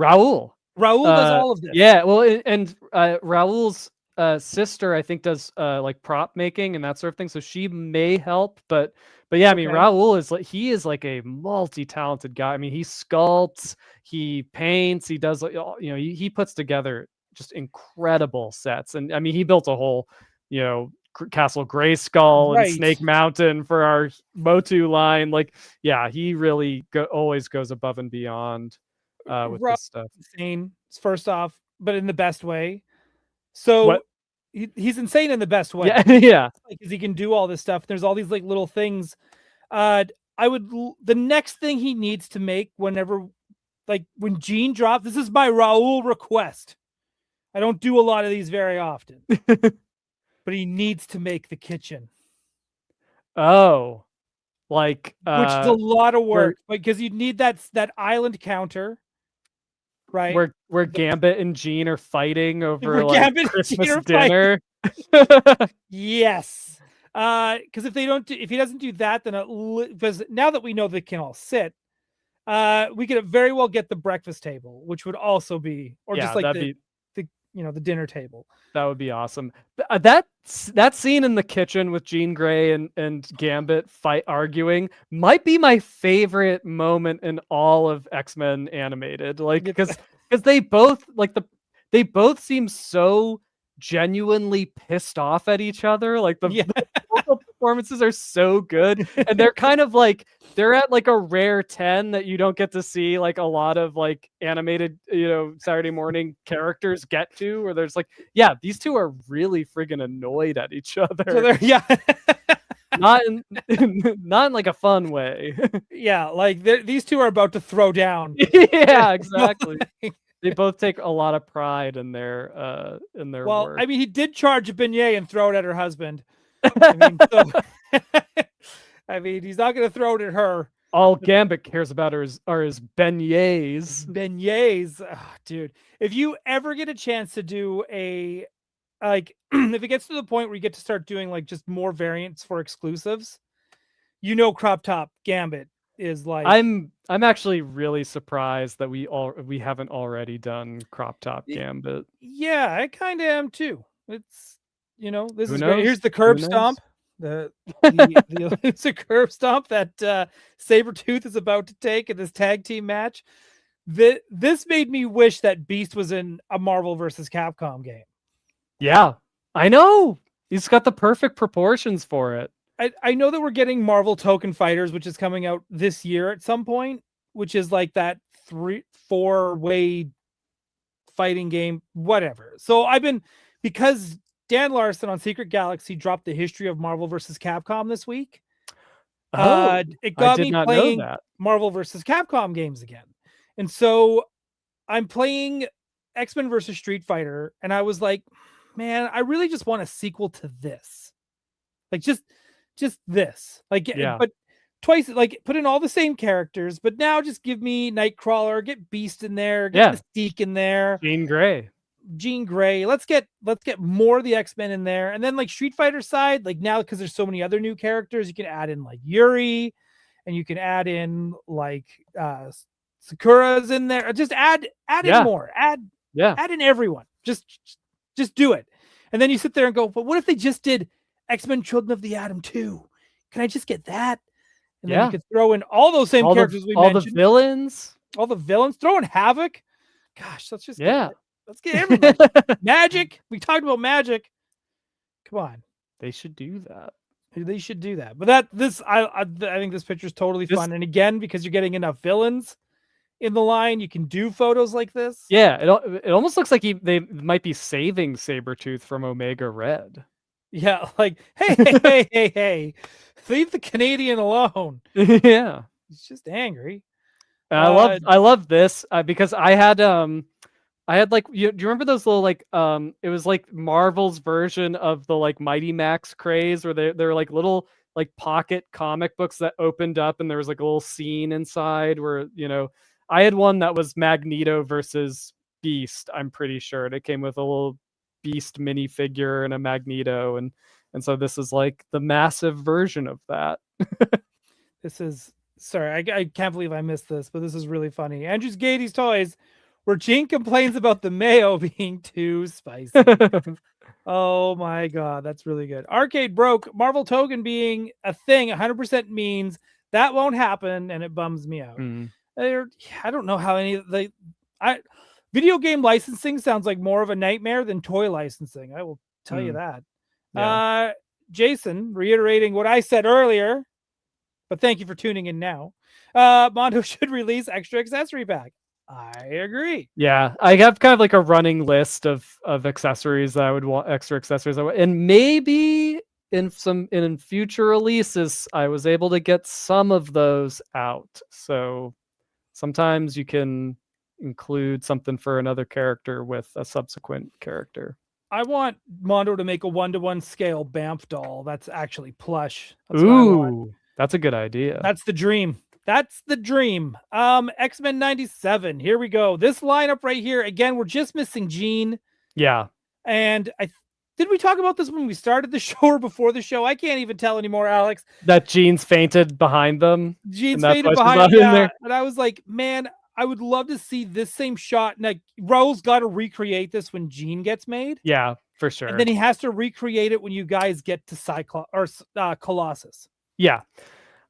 Raul does all of this. Yeah, well, and Raul's sister, I think, does like prop making and that sort of thing, so she may help. But yeah, I mean, Okay. Raul is like a multi-talented guy. I mean, he sculpts, he paints, he does like he puts together just incredible sets. And I mean, he built a whole Castle Grayskull and Snake Right. Mountain for our Motu line. Like, yeah, he really always goes above and beyond with Raul's this stuff. insane, first off, but in the best way. So What? he's insane in the best way. Yeah, yeah. Because he can do all this stuff. There's all these like little things. The next thing he needs to make whenever, like when Gene drops, this is my Raul request. I don't do a lot of these very often, but he needs to make the kitchen. Oh, like which is a lot of work because you need that island counter, right? Where Gambit and Gene are fighting over like Gambit Christmas dinner. Yes, because if he doesn't do that, then because now that we know they can all sit, we could very well get the breakfast table, which would also be, or just like the dinner table. That would be awesome. That scene in the kitchen with Jean Grey and Gambit arguing might be my favorite moment in all of X-Men animated. Like, because they both seem so genuinely pissed off at each other. Like the vocal performances are so good, and they're kind of like they're at like a rare 10 that you don't get to see like a lot of like animated Saturday morning characters get to, where there's like, yeah, these two are really friggin' annoyed at each other. So not in like a fun way. Yeah, like these two are about to throw down. Yeah, exactly. They both take a lot of pride in their work. I mean, he did charge a beignet and throw it at her husband. I mean, he's not going to throw it at her. All Gambit cares about are his beignets. Beignets, dude. If you ever get a chance to do if it gets to the point where you get to start doing like just more variants for exclusives, Crop Top Gambit is like. I'm actually really surprised that we haven't already done Crop Top Gambit. Yeah, I kind of am too. It's this Who is knows? great. Here's the curb stomp. The curb stomp that Sabretooth is about to take in this tag team match. This made me wish that Beast was in a Marvel versus Capcom game. Yeah, I know. He's got the perfect proportions for it. I know that we're getting Marvel Token Fighters, which is coming out this year at some point, which is like that 3-4-way fighting game, whatever. So because Dan Larson on Secret Galaxy dropped the history of Marvel versus Capcom this week. It got me playing Marvel versus Capcom games again. And so I'm playing X-Men versus Street Fighter, and I was like, man, I really just want a sequel to this. Like just this. Like, yeah. But twice, like put in all the same characters, but now just give me Nightcrawler, get Beast in there, get Mystique in there. Jean Grey. Let's get more of the X-Men in there. And then like Street Fighter side, like now because there's so many other new characters, you can add in like Yuri, and you can add in like Sakura's in there. Just add in more. Add in everyone. Just do it. And then you sit there and go, but what if they just did X-Men Children of the Atom 2? Can I just get that? And then you could throw in all those same characters we mentioned. All the villains. Throw in Havoc. Gosh, let's just let's get everybody. Magic. We talked about Magic. Come on. They should do that. They should do that. But I think this picture is totally fun. And again, because you're getting enough villains in the line, you can do photos like this. Yeah, it almost looks like they might be saving Sabretooth from Omega Red. Yeah, like, hey, leave the Canadian alone. Yeah. He's just angry. I love this because I had like, do you remember those little like it was like Marvel's version of the like Mighty Max craze, where they're like little like pocket comic books that opened up and there was like a little scene inside where I had one that was Magneto versus Beast, I'm pretty sure. And it came with a little Beast minifigure and a Magneto, and so this is like the massive version of that. This is I can't believe I missed this, but this is really funny. Andrew's Gatey's Toys, where Gene complains about the mayo being too spicy. Oh my god, that's really good. Arcade broke. Marvel token being a thing 100% means that won't happen, and it bums me out. I don't know how any of video game licensing sounds like more of a nightmare than toy licensing. I will tell you that. Yeah. Jason, reiterating what I said earlier, but thank you for tuning in now. Mondo should release extra accessory pack. I agree. Yeah, I have kind of like a running list of accessories that I would want, extra accessories, and maybe in future releases, I was able to get some of those out. So sometimes you can include something for another character with a subsequent character. I want Mondo to make a 1-to-1 scale Bamf doll that's actually plush. That's what I want. That's a good idea. That's the dream. That's the dream. X-Men 97. Here we go. This lineup right here. Again, we're just missing Jean. Yeah. And did we talk about this when we started the show or before the show? I can't even tell anymore, Alex. That Jean's fainted behind them. Jean's fainted behind them. And I was like, man, I would love to see this same shot. Like, Raul's got to recreate this when Jean gets made. Yeah, for sure. And then he has to recreate it when you guys get to Colossus. Yeah.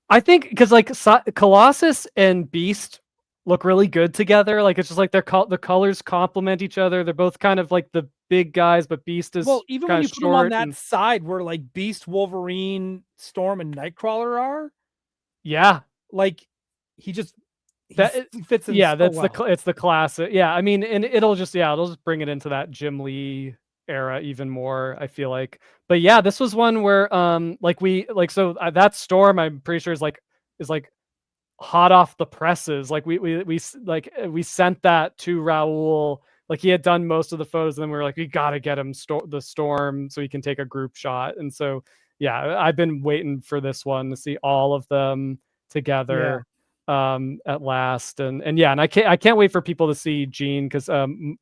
I think because like Colossus and Beast look really good together. Like it's just like the colors complement each other. They're both kind of like the big guys, but Beast is even when you put them on that side where like Beast, Wolverine, Storm, and Nightcrawler are. Yeah, like he fits in. Yeah, so that's well. It's the classic. Yeah, I mean, and it'll just bring it into that Jim Lee era even more, I feel like. But yeah, this was one where that Storm, I'm pretty sure is hot off the presses. Like we sent that to Raul. Like he had done most of the photos, and then we were like, we gotta get him the Storm so he can take a group shot. And so yeah, I've been waiting for this one to see all of them together. At last, and I can't wait for people to see Jean, because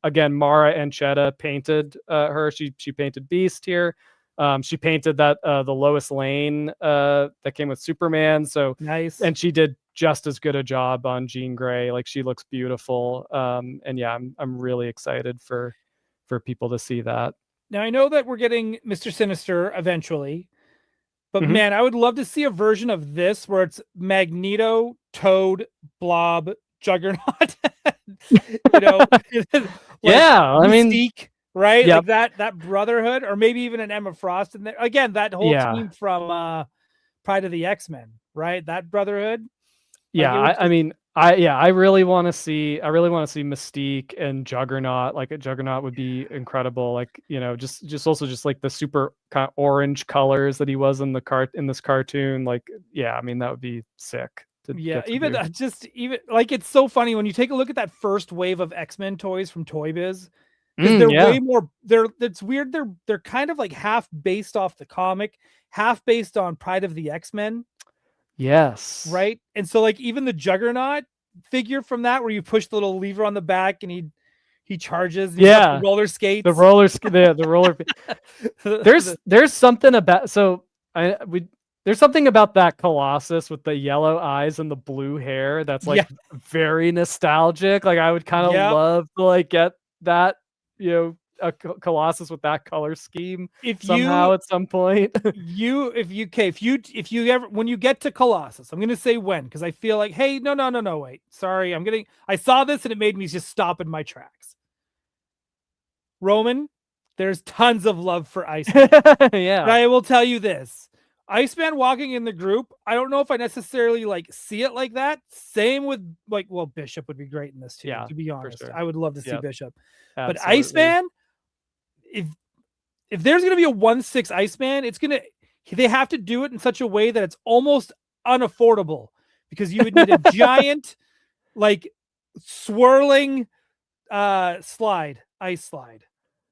again, Mara Anchetta painted her. She painted Beast here. She painted that the Lois Lane that came with Superman. So nice, and she did just as good a job on Jean Grey. Like she looks beautiful. And yeah, I'm really excited for people to see that. Now I know that we're getting Mr. Sinister eventually. But man, I would love to see a version of this where it's Magneto, Toad, Blob, Juggernaut. Yeah, I mean, Mystique, right? Yep. Like that brotherhood, or maybe even an Emma Frost in there. Again, that whole team from Pride of the X-Men, right? That brotherhood. Yeah, I really want to see Mystique and Juggernaut. Like a Juggernaut would be incredible. Like, just also just like the super kind of orange colors that he was in this cartoon. Like, yeah, I mean that would be sick. Even like it's so funny when you take a look at that first wave of X-Men toys from Toy Biz. Because they're way more. It's weird. They're kind of like half based off the comic, half based on Pride of the X-Men. Yes. Right. And so like even the Juggernaut figure from that, where you push the little lever on the back and he charges. Yeah. The roller skates. The roller. There's something about there's something about that Colossus with the yellow eyes and the blue hair that's like very nostalgic. Like I would kind of love to like get that, a Colossus with that color scheme at some point. If you ever, when you get to Colossus, I'm gonna say when, because I feel like, hey, no, wait, sorry, I saw this and it made me just stop in my tracks. Roman, there's tons of love for Iceman. Yeah, but I will tell you this: Iceman walking in the group, I don't know if I necessarily like see it like that. Same with Bishop would be great in this too. To be honest, sure. I would love to see Bishop. Absolutely. But Iceman, if there's gonna be a 1/6 Iceman, they have to do it in such a way that it's almost unaffordable, because you would need a giant, like swirling ice slide.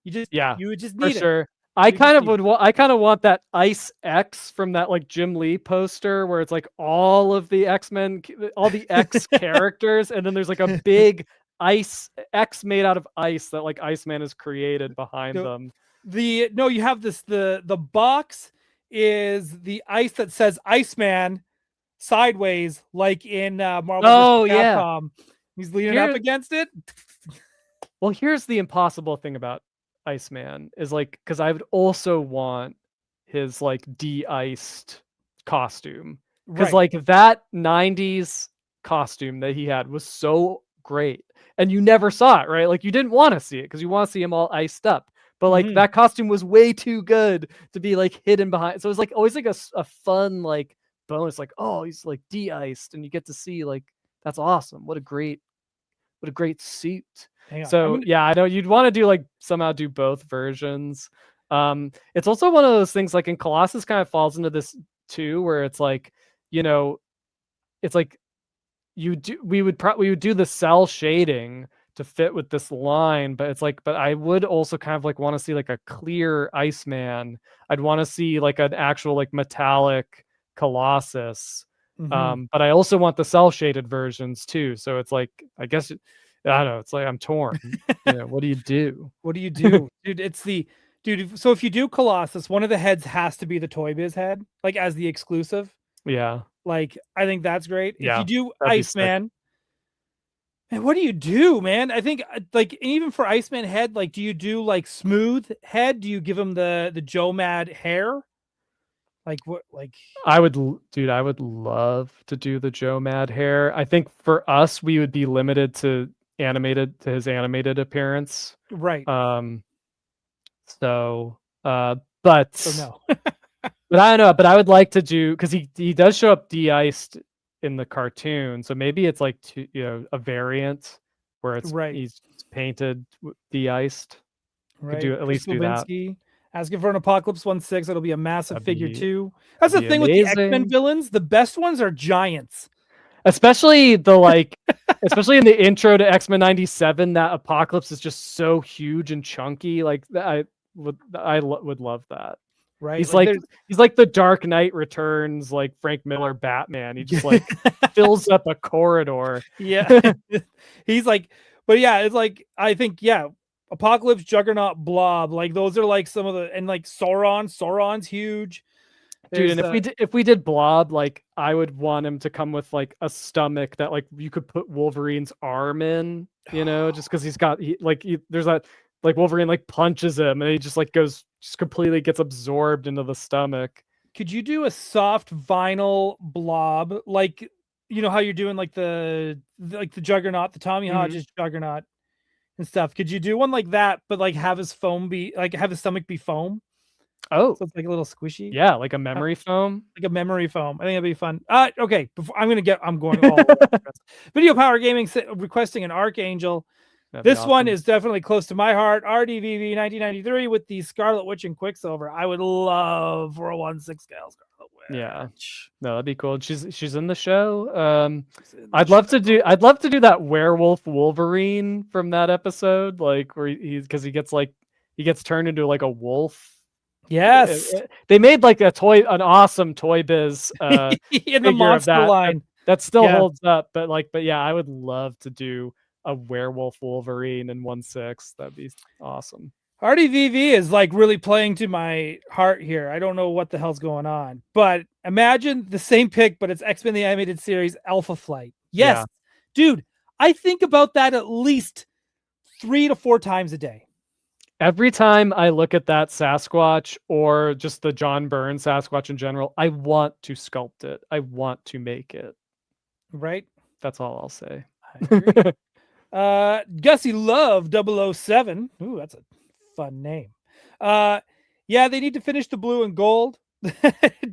You would just need it. Sure. I kind of want that Ice X from that like Jim Lee poster, where it's like all of the X-Men, all the X characters, and then there's like a big Ice X made out of ice that like Iceman has created behind them. You have this, the box is the ice that says Iceman sideways, like in Marvel vs. Capcom. He's leaning up against it. Well, here's the impossible thing about Iceman is like, because I would also want his like de-iced costume, because Right. like that 90s costume that he had was so great, and you never saw it, right? Like you didn't want to see it because you want to see him all iced up, but like Mhm. that costume was way too good to be like hidden behind. So it was like always like a fun like bonus, like, oh, he's like de-iced, and you get to see like, that's awesome. What a great suit. Hang on. So yeah, I know you'd want to do like somehow do both versions. It's also one of those things like in Colossus kind of falls into this too, where it's like, you know, it's like we would do the cell shading to fit with this line, but it's like, but I would also kind of like want to see like a clear Iceman. I'd want to see like an actual like metallic Colossus. Mhm. But I also want the cell shaded versions too. So it's like, I guess I don't know. It's like I'm torn. What do you do? What do you do, dude? Dude. So if you do Colossus, one of the heads has to be the Toy Biz head, like as the exclusive. Yeah, Like I think that's great. If yeah, you do that'd be sick. Iceman, man, what do you do, man? I think like even for Iceman head, like do you do like smooth head? Do you give him the Joe Mad hair? Like what? Like Dude, I would love to do the Joe Mad hair. I think for us, we would be limited to his animated appearance. right? So, but So no. but I don't know. But I would like to do, because he does show up de-iced in the cartoon. So maybe it's like a variant where it's Right. he's painted de-iced. Right. Could do at least do that. Asking for an Apocalypse 1/6. It'll be a massive That'd figure be- too. That's the that'd be thing with the X-Men amazing. villains. The best ones are giants. Especially especially in the intro to X-Men 97, that Apocalypse is just so huge and chunky. Like I would love that. Right. He's like the Dark Knight Returns, like Frank Miller Batman. He just like fills up a corridor. Yeah. He's like, but yeah, it's like I think, yeah, Apocalypse, Juggernaut, Blob, like those are like some of the, and like Sauron's huge. Dude, and if we did Blob, like I would want him to come with like a stomach that like you could put Wolverine's arm in, just because there's that like Wolverine like punches him and he just like just completely gets absorbed into the stomach. Could you do a soft vinyl Blob, like how you're doing like the Juggernaut, the Tommy Hodges Juggernaut and stuff? Could you do one like that, but like have his stomach be foam? Oh, So it's like a little squishy. Yeah, like a memory foam. Like a memory foam. I think that'd be fun. Okay. I'm going all over this. Video Power Gaming requesting an Archangel. This one is definitely close to my heart. RDVV 1993 with the Scarlet Witch and Quicksilver. I would love for a 1/6 scale Scarlet Witch. Yeah, no, that'd be cool. She's in the show. I'd love to do that werewolf Wolverine from that episode, like where he gets turned into like a wolf. Yes, they made like an awesome Toy Biz in the monster line that still holds up. But yeah, I would love to do a werewolf Wolverine in 1/6. That'd be awesome. RDVV is like really playing to my heart here. I don't know what the hell's going on, but imagine the same pick, but it's X-Men the Animated Series Alpha Flight. Yes, yeah. Dude, I think about that at least 3 to 4 times a day. Every time I look at that Sasquatch or just the John Byrne Sasquatch in general, I want to sculpt it. I want to make it. Right? That's all I'll say. I agree. Gussie Love 007. Ooh, that's a fun name. Yeah, they need to finish the blue and gold.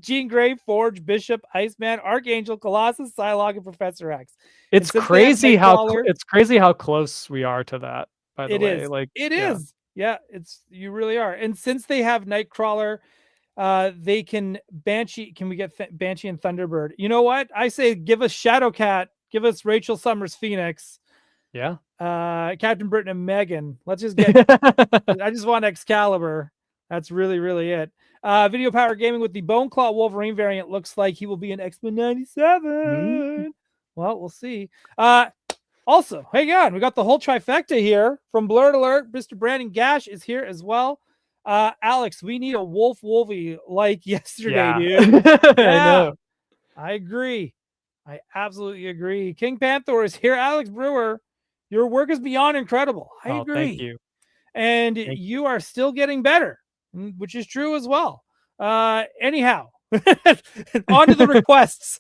Jean Grey, Forge, Bishop, Iceman, Archangel, Colossus, Psylocke, and Professor X. It's crazy how close we are to that. By the way, like it is. Yeah, you really are. And since they have Nightcrawler, they can Banshee. Can we get Banshee and Thunderbird? You know what? I say give us Shadowcat, give us Rachel Summers Phoenix. Yeah. Captain Britain and Megan. Let's just get I just want Excalibur. That's really, really it. Video Power Gaming with the Bone Claw Wolverine variant looks like he will be in X-Men 97. Well, we'll see. Also, hang on, we got the whole trifecta here from Blurred Alert. Mr. Brandon Gash is here as well. Alex, we need a Wolfie like yesterday, dude. Yeah. I know. I agree. I absolutely agree. King Panther is here. Alex Brewer, your work is beyond incredible. I agree. Thank you. and you are still getting better, which is true as well. Anyhow, on to the requests.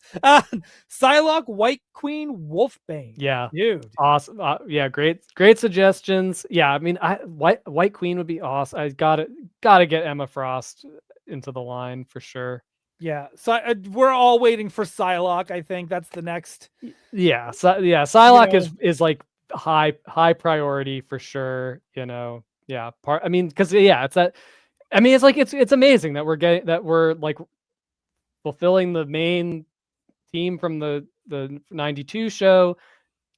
Psylocke, White Queen, Wolfbane. Yeah, dude, awesome. Yeah, great suggestions. Yeah, I mean, White Queen would be awesome. I gotta get Emma Frost into the line for sure. Yeah, so we're all waiting for Psylocke. I think that's the next. Yeah, Psylocke is like high priority for sure. Yeah, I mean, because it's that. I mean, it's like it's amazing that we're like fulfilling the main theme from the 92 show,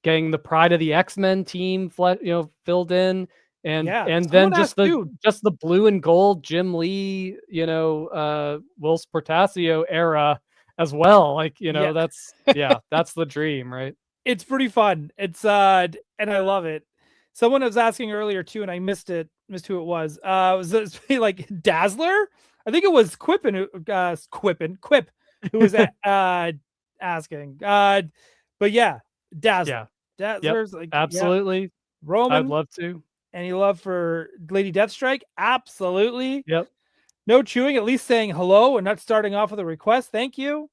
getting the Pride of the X-Men team filled in, and then just the blue and gold Jim Lee, Will Portasio era as well. Like, that's that's the dream, right? It's pretty fun. It's and I love it. Someone was asking earlier too, and I missed who it was. Was it like Dazzler? I think it was Quip who was asking. But yeah, Dazzler. Yeah. Dazzler's like absolutely. Yeah. Roman. I'd love to. Any love for Lady Deathstrike? Absolutely. Yep. No chewing, at least saying hello and not starting off with a request. Thank you.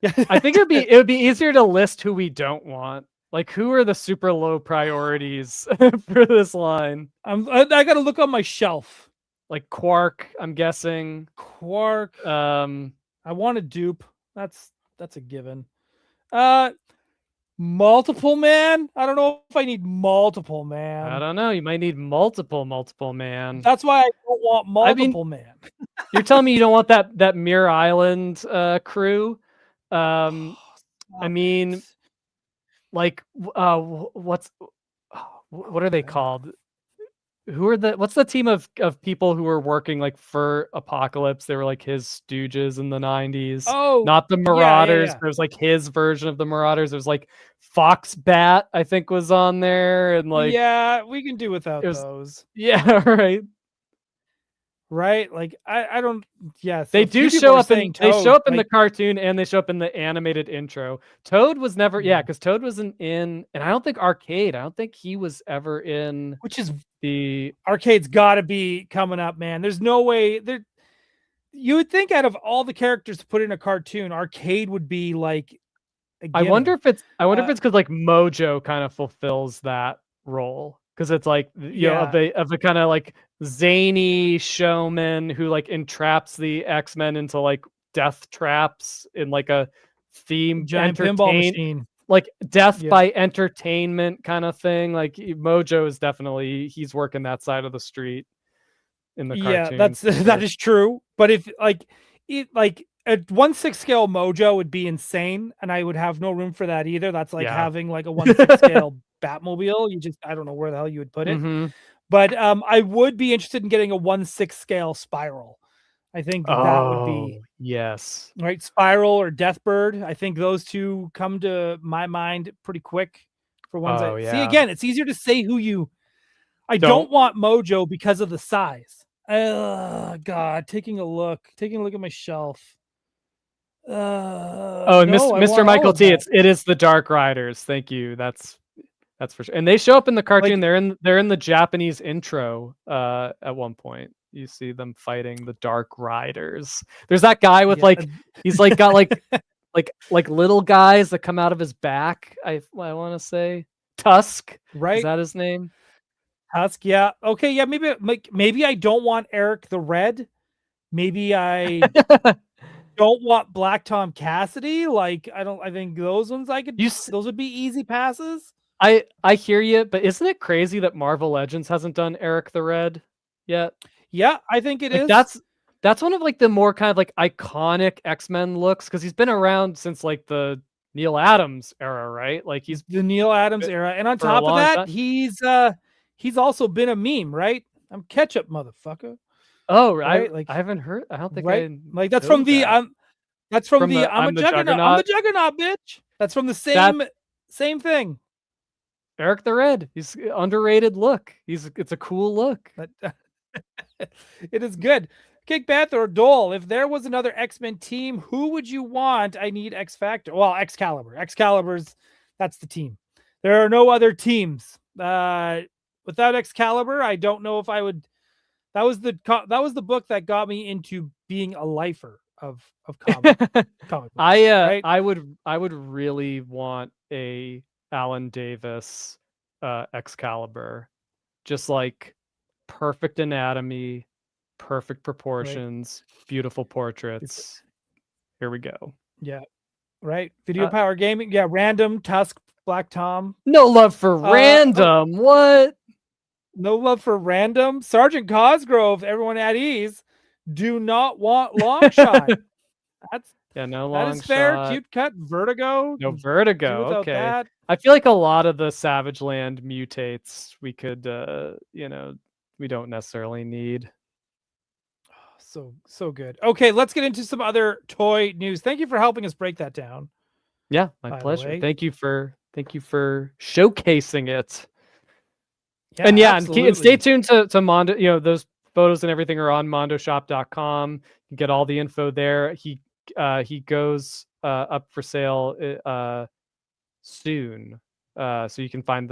I think it would be easier to list who we don't want. Like, who are the super low priorities for this line? I got to look on my shelf. Like Quark, I'm guessing. Quark. I want a dupe. That's a given. Multiple man. I don't know if I need multiple man. I don't know. You might need multiple man. That's why I don't want multiple man. You're telling me you don't want that Mirror Island crew? I mean, like, what are they called? What's the team of people who were working like for Apocalypse? They were like his stooges in the 90s. Oh, not the Marauders. Yeah. There was like his version of the Marauders. There was like Fox Bat, I think, was on there, and like, yeah, we can do without those. Yeah, right. Right, like I don't. Yeah, so they do show up in Toad, they show up in the cartoon and they show up in the animated intro. Toad was never, because Toad wasn't in, and I don't think Arcade. I don't think he was ever in. Which is the Arcade's got to be coming up, man. There's no way there. You would think out of all the characters to put in a cartoon, Arcade would be like. I wonder if it's because like Mojo kind of fulfills that role. Because it's like, of the kind of like zany showman who like entraps the X-Men into like death traps in like a theme giant pinball machine, like death by entertainment kind of thing. Like Mojo is definitely, he's working that side of the street in the cartoon. That is true. But if like a 1/6 scale Mojo would be insane, and I would have no room for that either. That's like having like a 1/6 scale Batmobile. I don't know where the hell you would put it. Mm-hmm. But I would be interested in getting a 1/6 scale Spiral. I think that would be right. Spiral or Deathbird. I think those two come to my mind pretty quick for ones. See, again, it's easier to say who you. I don't want Mojo because of the size. God, taking a look at my shelf. Mr. Michael T. It is the Dark Riders. Thank you. That's for sure. And they show up in the cartoon. Like, they're in the Japanese intro. At one point, you see them fighting the Dark Riders. There's that guy with he's like got like like little guys that come out of his back. I want to say Tusk. Right? Is that his name? Tusk. Yeah. Okay. Yeah. Maybe I don't want Eric the Red. Maybe I. Don't want Black Tom Cassidy. I think those ones those would be easy passes. I hear you, but isn't it crazy that Marvel Legends hasn't done Eric the Red yet? Yeah, I think it is. That's one of like the more kind of like iconic X-Men looks, because he's been around since like the Neil Adams era, right? Like he's the Neil Adams era, and on top of that, he's also been a meme, right? I'm ketchup, motherfucker. Oh, right. I haven't heard. I don't think that's from the I'm a juggernaut. I'm the juggernaut, bitch. That's from the same thing. Eric the Red. He's underrated look. It's a cool look. It is good. Kick Panther or Dole. If there was another X-Men team, who would you want? I need X Factor. Well, Excalibur. Excalibur's that's the team. There are no other teams. without Excalibur, I don't know if I would. That was the book that got me into being a lifer of comic books, right? I would really want a Alan Davis Excalibur, just like perfect anatomy, perfect proportions, beautiful portraits. Here we go. Yeah, right. Video Power Gaming. Yeah, Random, Tusk, Black Tom. No love for Random. What? No love for Random. Sergeant Cosgrove. Everyone at ease. Do not want long shot. That is fair. Shot. Cute cut. Vertigo. No Vertigo. Okay. That. I feel like a lot of the Savage Land mutates we could, we don't necessarily need. So good. Okay, let's get into some other toy news. Thank you for helping us break that down. Yeah, my pleasure. Thank you for showcasing it. Yeah, and stay tuned to Mondo. Those photos and everything are on mondoshop.com. You can get all the info there. He goes up for sale soon. So you can find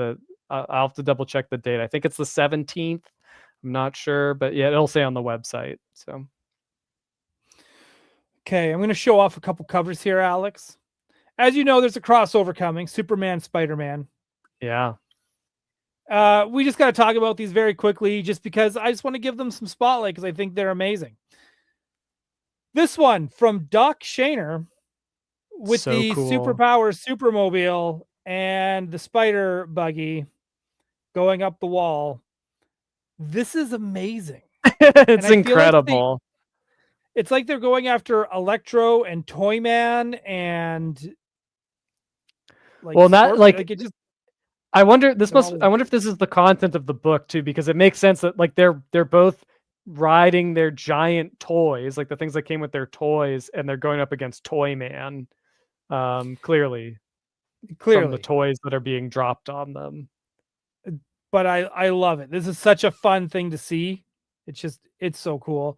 I'll have to double check the date. I think it's the 17th. I'm not sure, but yeah, it'll say on the website. So okay, I'm going to show off a couple covers here, Alex. As you know, there's a crossover coming, Superman, Spider-Man. Yeah. We just got to talk about these very quickly just because I just want to give them some spotlight because I think they're amazing. This one from Doc Shaner with the Superpower Supermobile and the spider buggy going up the wall. This is amazing. It's incredible. It's like they're going after Electro and Toyman and I wonder if this is the content of the book too, because it makes sense that like they're both riding their giant toys, like the things that came with their toys, and they're going up against Toyman. Clearly from the toys that are being dropped on them. But I love it. This is such a fun thing to see. It's so cool.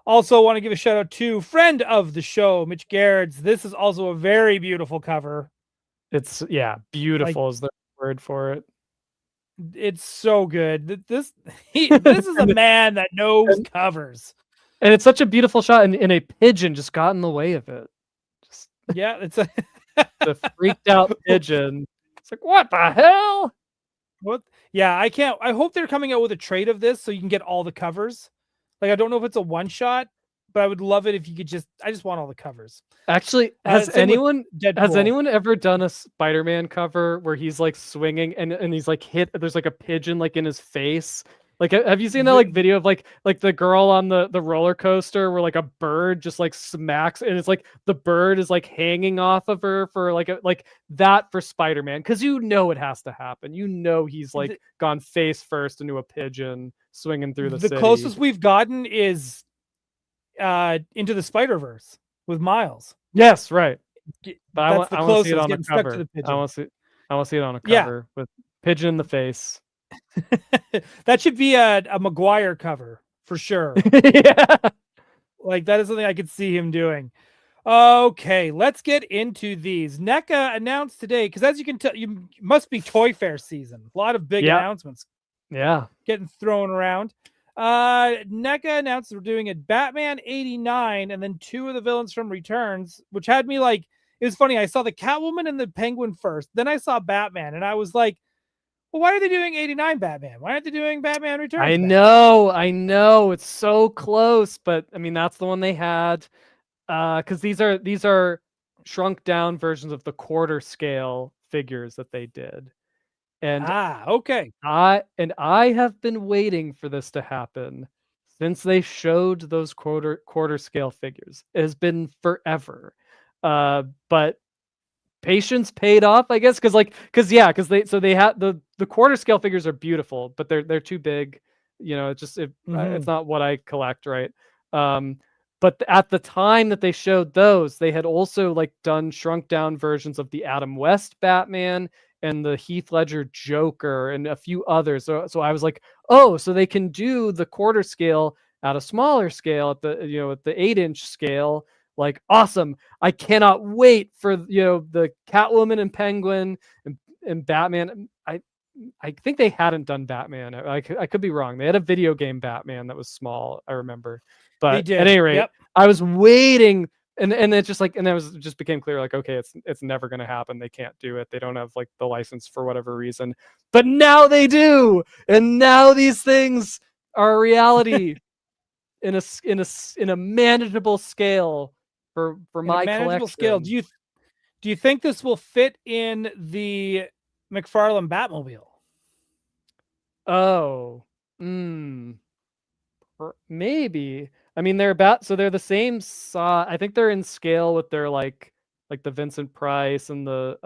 Also want to give a shout out to friend of the show, Mitch Garrett's. This is also a very beautiful cover. It's beautiful is the word for it. It's so good. This is a man that knows covers. And it's such a beautiful shot, and a pigeon just got in the way of it. It's a the freaked out pigeon. It's like, what the hell? What? Yeah, I hope they're coming out with a trade of this so you can get all the covers. Like, I don't know if it's a one shot, but I would love it if you could I just want all the covers. Actually, has anyone ever done a Spider-Man cover where he's like swinging and he's like hit? There's like a pigeon like in his face. Like, have you seen that like video of like the girl on the roller coaster where like a bird just like smacks and it's like the bird is like hanging off of her for like that for Spider-Man, because it has to happen. He's like gone face first into a pigeon swinging through the city. The closest we've gotten is Into the Spider-Verse with Miles. Yes, right. But I want to see it on a cover. I want to see it on a cover with pigeon in the face. That should be a Maguire cover for sure. Yeah, like that is something I could see him doing. Okay, let's get into these. NECA announced today, because as you can tell, you must be Toy Fair season. A lot of big announcements. Yeah, getting thrown around. NECA announced they're doing a Batman 89 and then 2 of the villains from Returns, which had me like, it was funny. I saw the Catwoman and the Penguin first, then I saw Batman, and I was like, well, why are they doing 89 Batman? Why aren't they doing Batman Returns? I know. It's so close, but I mean, that's the one they had. Because these are shrunk down versions of the quarter scale figures that they did. And okay. I have been waiting for this to happen since they showed those quarter scale figures. It has been forever. But patience paid off, I guess, because they had the quarter scale figures are beautiful, but they're too big. It's not what I collect, right? But at the time that they showed those, they had also like done shrunk down versions of the Adam West Batman and the Heath Ledger Joker and a few others. So I was like, oh, so they can do the quarter scale at a smaller scale at the at the 8-inch scale. Like, awesome. I cannot wait for the Catwoman and Penguin and Batman. I think they hadn't done Batman. I could be wrong. They had a video game Batman that was small, I remember. But did. at any rate, Yep. I was waiting, and it just like, and it was just became clear, like, okay, it's never gonna happen. They can't do it. They don't have like the license for whatever reason. But now they do, and now these things are a reality in a manageable scale for my manageable collection. scale. Do you think this will fit in the McFarlane Batmobile? Oh, maybe. I mean, they're the same size. I think they're in scale with their like the Vincent Price and the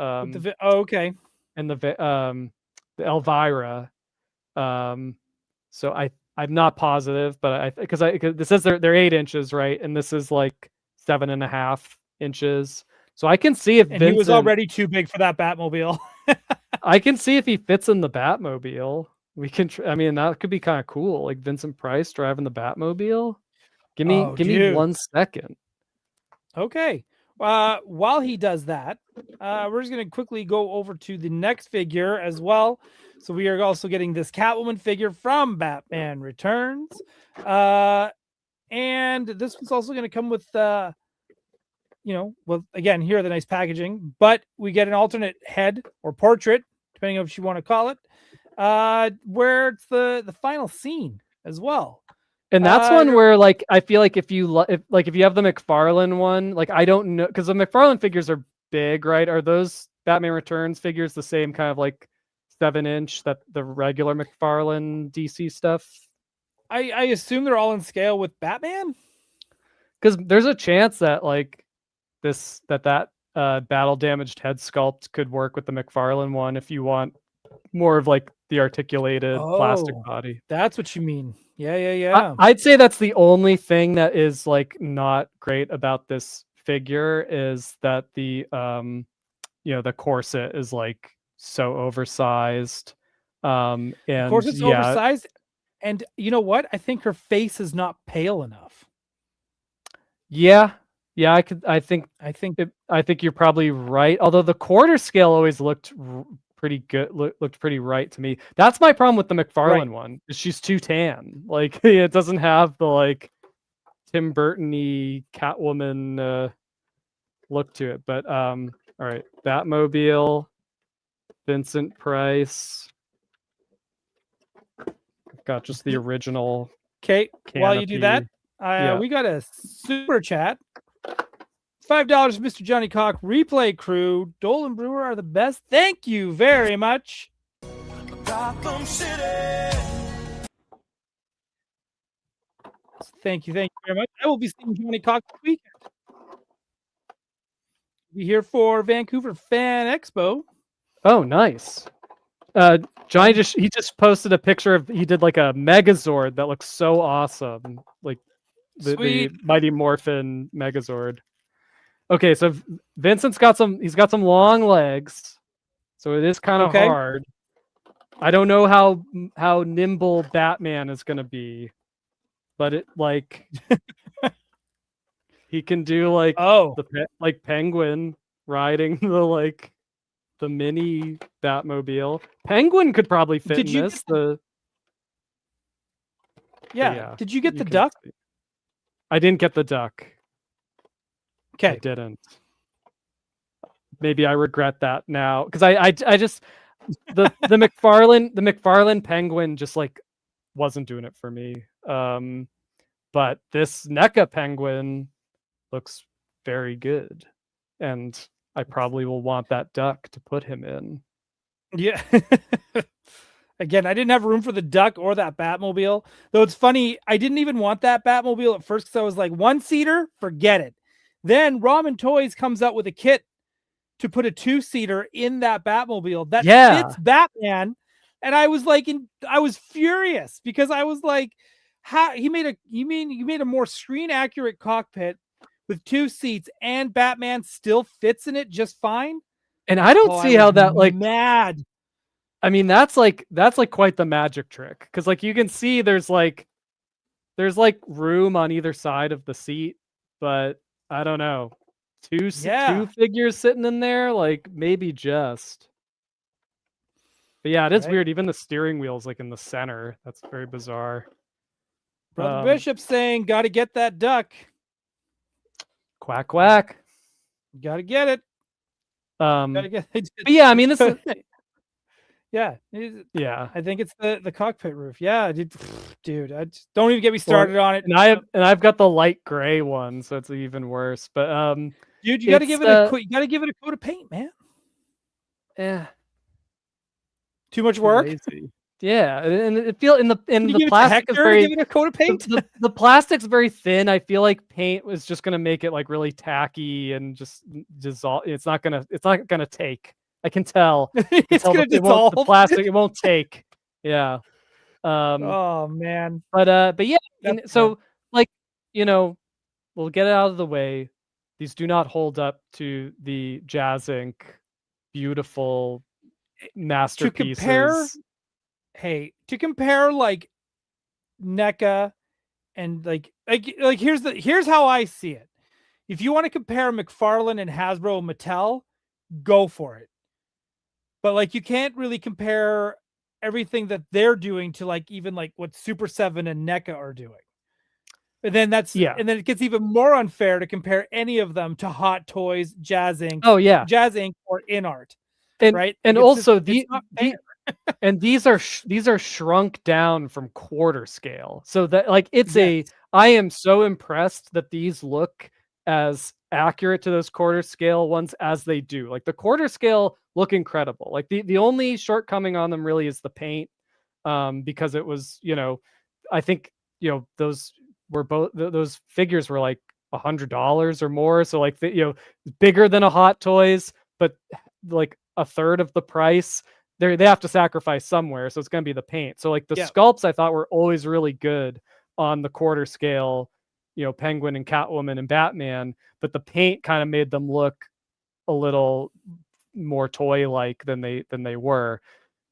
okay. and the Elvira. So I'm not positive, but because this says they're 8 inches, right? And this is like 7.5 inches. So I can see if He was already too big for that Batmobile. I can see if he fits in the Batmobile. We can. I mean, that could be kind of cool. Like Vincent Price driving the Batmobile. Give me 1 second. Okay. While he does that, we're just going to quickly go over to the next figure as well. So we are also getting this Catwoman figure from Batman Returns. And this one's also going to come with, well, again, here are the nice packaging, but we get an alternate head or portrait, depending on what you want to call it, where it's the final scene as well. And that's one where, like, I feel like if you have the McFarlane one, like, I don't know, because the McFarlane figures are big, right? Are those Batman Returns figures the same kind of like 7-inch that the regular McFarlane DC stuff? I assume they're all in scale with Batman, because there's a chance that like that battle damaged head sculpt could work with the McFarlane one if you want more of like the articulated plastic body. That's what you mean. Yeah. I'd say that's the only thing that is like not great about this figure is that the the corset is like so oversized. And of course it's oversized. And you know what? I think her face is not pale enough. Yeah, I think you're probably right. Although the quarter scale always looked pretty good, looked pretty right to me. That's my problem with the McFarlane one. She's too tan. Like it doesn't have the like Tim Burton-y Catwoman look to it. But all right, Batmobile, Vincent Price. I've got just the original. Okay, while you do that, we got a super chat. $5, Mr. Johnny Cock, replay crew. Dole and Brewer are the best. Thank you very much. Gotham City. Thank you very much. I will be seeing Johnny Cock this weekend. Be here for Vancouver Fan Expo. Oh, nice. Johnny just posted a picture of he did like a Megazord that looks so awesome, like the Mighty Morphin Megazord. Okay, so Vincent's got some long legs, so it is kind of hard. I don't know how nimble Batman is gonna be, but it like he can do like like Penguin riding the mini Batmobile. Penguin could probably fit in this. Did you get the duck? I didn't get the duck. Okay. I didn't. Maybe I regret that now because I just the McFarlane Penguin just like wasn't doing it for me. But this NECA Penguin looks very good, and I probably will want that duck to put him in. Yeah. Again, I didn't have room for the duck or that Batmobile. Though it's funny, I didn't even want that Batmobile at first because I was like, 1-seater, forget it. Then Ramen Toys comes out with a kit to put a 2-seater in that Batmobile that fits Batman, and I was like, I was furious because I was like, how you made a more screen accurate cockpit with 2 seats and Batman still fits in it just fine. And I don't see how that like mad. I mean, that's like quite the magic trick because like you can see there's like room on either side of the seat, but I don't know. Two figures sitting in there, like maybe just. But yeah, it is Right. weird. Even the steering wheel's like in the center. That's very bizarre. Brother Bishop saying, "Got to get that duck. Quack quack. Got to get it. Got to get it." But yeah, I mean, this is yeah. yeah. I think it's the cockpit roof. Yeah, dude. Don't even get me started on it. And I've got the light gray one, so it's even worse. But dude, you got to give it you got to give it a coat of paint, man. Yeah. Too much work. Lazy. Yeah, and it feel in the plastic is very give it a coat of paint. The plastic's very thin. I feel like paint was just gonna make it like really tacky and just dissolve. It's not gonna take. I can tell. It's gonna dissolve. The plastic, it won't take. Yeah. Oh man. But yeah. So like, you know, we'll get it out of the way. These do not hold up to the Jazz Inc. beautiful masterpieces. To compare like NECA and like here's how I see it. If you want to compare McFarlane and Hasbro and Mattel, go for it. But like you can't really compare everything that they're doing to like even like what Super 7 and NECA are doing. And then and then it gets even more unfair to compare any of them to Hot Toys, Jazz Inc. Jazz Inc. or InArt. Right? And also and these are shrunk down from quarter scale. So that like I am so impressed that these look as accurate to those quarter scale ones as they do. Like the quarter scale look incredible. Like the only shortcoming on them really is the paint, because it was, I think, those figures were like $100 or more. So like bigger than a Hot Toys, but like a third of the price. They have to sacrifice somewhere, so it's going to be the paint. So like the sculpts I thought were always really good on the quarter scale, Penguin and Catwoman and Batman, but the paint kind of made them look a little more toy-like than they were.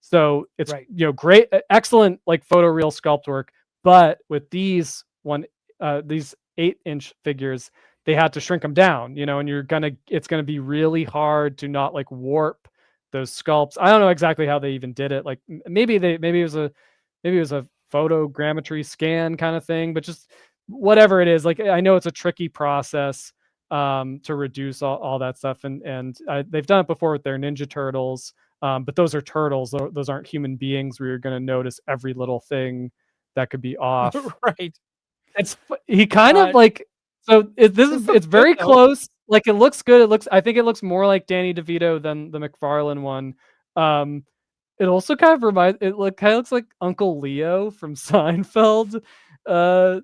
So it's great, excellent like photoreal sculpt work, but with these 8-inch figures, they had to shrink them down, and it's gonna be really hard to not like warp those sculpts. I don't know exactly how they even did it. Like maybe it was a photogrammetry scan kind of thing, but just whatever it is, like I know it's a tricky process to reduce all that stuff, and they've done it before with their Ninja Turtles, but those are turtles. Those aren't human beings where you're going to notice every little thing that could be off. Right. He kind of like, so it's very close. Like it looks good. I think it looks more like Danny DeVito than the McFarlane one. It also kind of looks like Uncle Leo from Seinfeld. To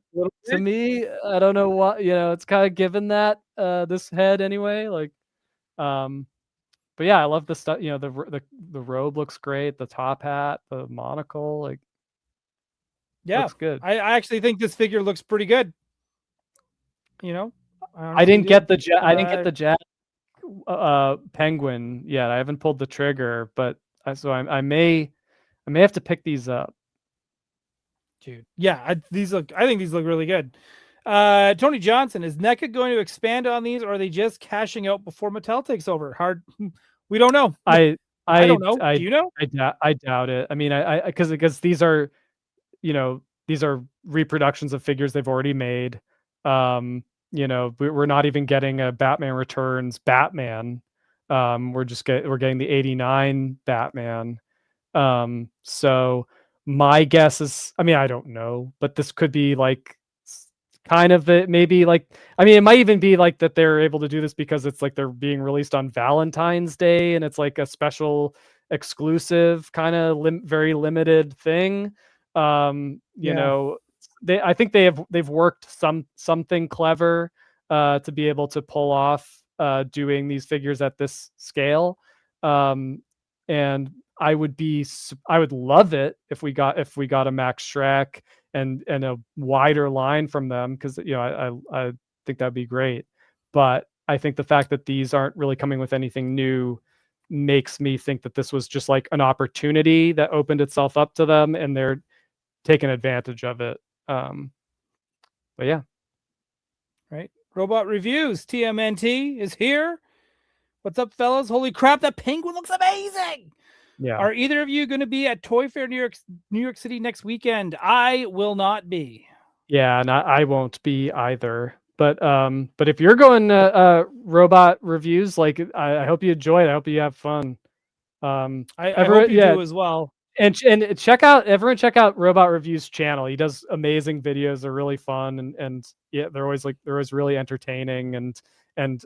me, I don't know what, it's kind of given that this head anyway. Like, but yeah, I love the stuff. The robe looks great. The top hat, the monocle, like, looks good. I actually think this figure looks pretty good. I didn't get the Jack Penguin yet. I haven't pulled the trigger, but I may have to pick these up. Dude, yeah, I think these look really good. Tony Johnson, is NECA going to expand on these, or are they just cashing out before Mattel takes over? We don't know. I don't know. Do you know? I doubt it. I mean, because these are, these are reproductions of figures they've already made. We're not even getting a Batman Returns Batman. We're getting the 89 Batman. So my guess is, I mean, I don't know, but this could be like kind of maybe like, I mean, it might even be like that they're able to do this because it's like they're being released on Valentine's Day and it's like a special exclusive kind of very limited thing. I think they've worked something clever to be able to pull off doing these figures at this scale, and I would love it if we got a Max Schreck and a wider line from them, because I think that'd be great. But I think the fact that these aren't really coming with anything new makes me think that this was just like an opportunity that opened itself up to them, and they're taking advantage of it. But yeah. Right. Robot Reviews, TMNT is here. What's up, fellas? Holy crap, that penguin looks amazing. Yeah. Are either of you going to be at Toy Fair New York City next weekend? I will not be. Yeah, and I won't be either. But if you're going to robot reviews, like I hope you enjoy it. I hope you have fun. I hope you yeah, do as well. and check out Robot Review's channel. He does amazing videos. They're really fun and yeah, they're always really entertaining and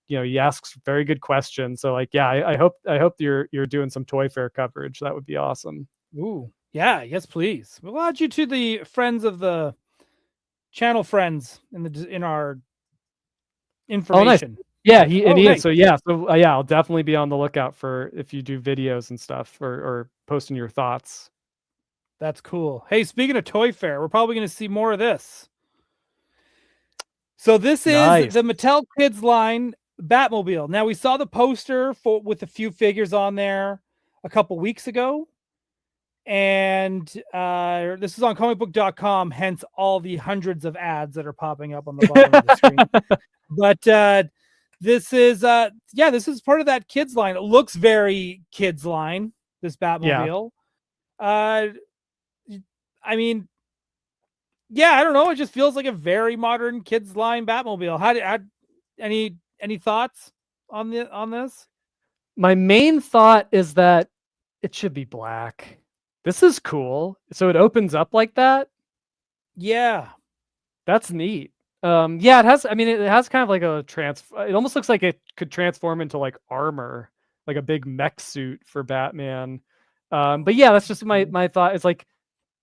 he asks very good questions. So like yeah, I hope you're doing some Toy Fair coverage. That would be awesome. Ooh, yeah, yes, please. We'll add you to the friends of the channel friends in our information. Oh, nice. Yeah, he nice. is. So yeah, I'll definitely be on the lookout for if you do videos and stuff or posting your thoughts. That's cool. Hey, speaking of Toy Fair, we're probably going to see more of this. So this is the Mattel Kids line Batmobile. Now we saw the poster with a few figures on there a couple weeks ago. And this is on comicbook.com, hence all the hundreds of ads that are popping up on the bottom of the screen. But this is part of that kids line. It looks very kids line, this Batmobile. Yeah. I mean, yeah, I don't know. It just feels like a very modern kids line Batmobile. Any thoughts on this? My main thought is that it should be black. This is cool. So it opens up like that. Yeah, that's neat. Yeah, it has. I mean, it has kind of like a It almost looks like it could transform into like armor, like a big mech suit for Batman. But yeah, that's just my thought. It's like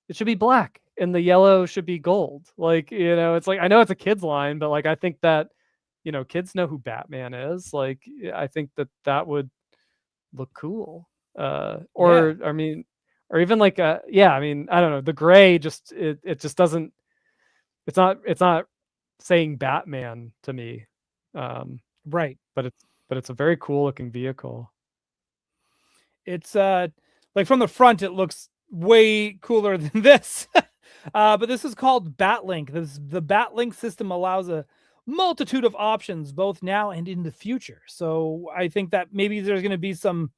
it should be black and the yellow should be gold. Like it's like I know it's a kids line, but like I think that kids know who Batman is. Like I think that would look cool. I mean. Or even like I mean, I don't know. The gray just it just doesn't. It's not saying Batman to me. Right. But it's a very cool looking vehicle. It's like from the front, it looks way cooler than this. But this is called Batlink. The Batlink system allows a multitude of options, both now and in the future. So I think that maybe there's going to be some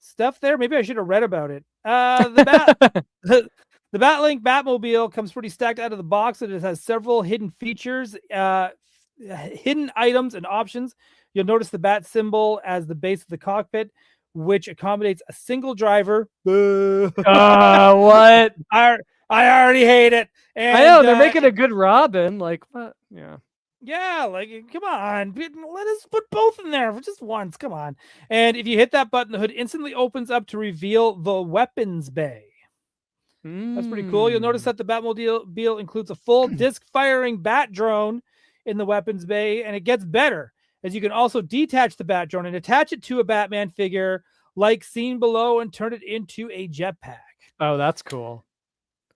stuff there. Maybe I should have read about it. The Batlink Batmobile comes pretty stacked out of the box. It has several hidden features, hidden items and options. You'll notice the bat symbol as the base of the cockpit, which accommodates a single driver. What? I already hate it. And, I know they're making a good Robin. Like what? Yeah. Yeah, like, come on. Let us put both in there for just once. Come on. And if you hit that button, the hood instantly opens up to reveal the weapons bay. That's pretty cool. You'll notice that the Batmobile includes a full disc-firing bat drone in the weapons bay, and it gets better, as you can also detach the bat drone and attach it to a Batman figure, like seen below, and turn it into a jetpack. Oh, that's cool.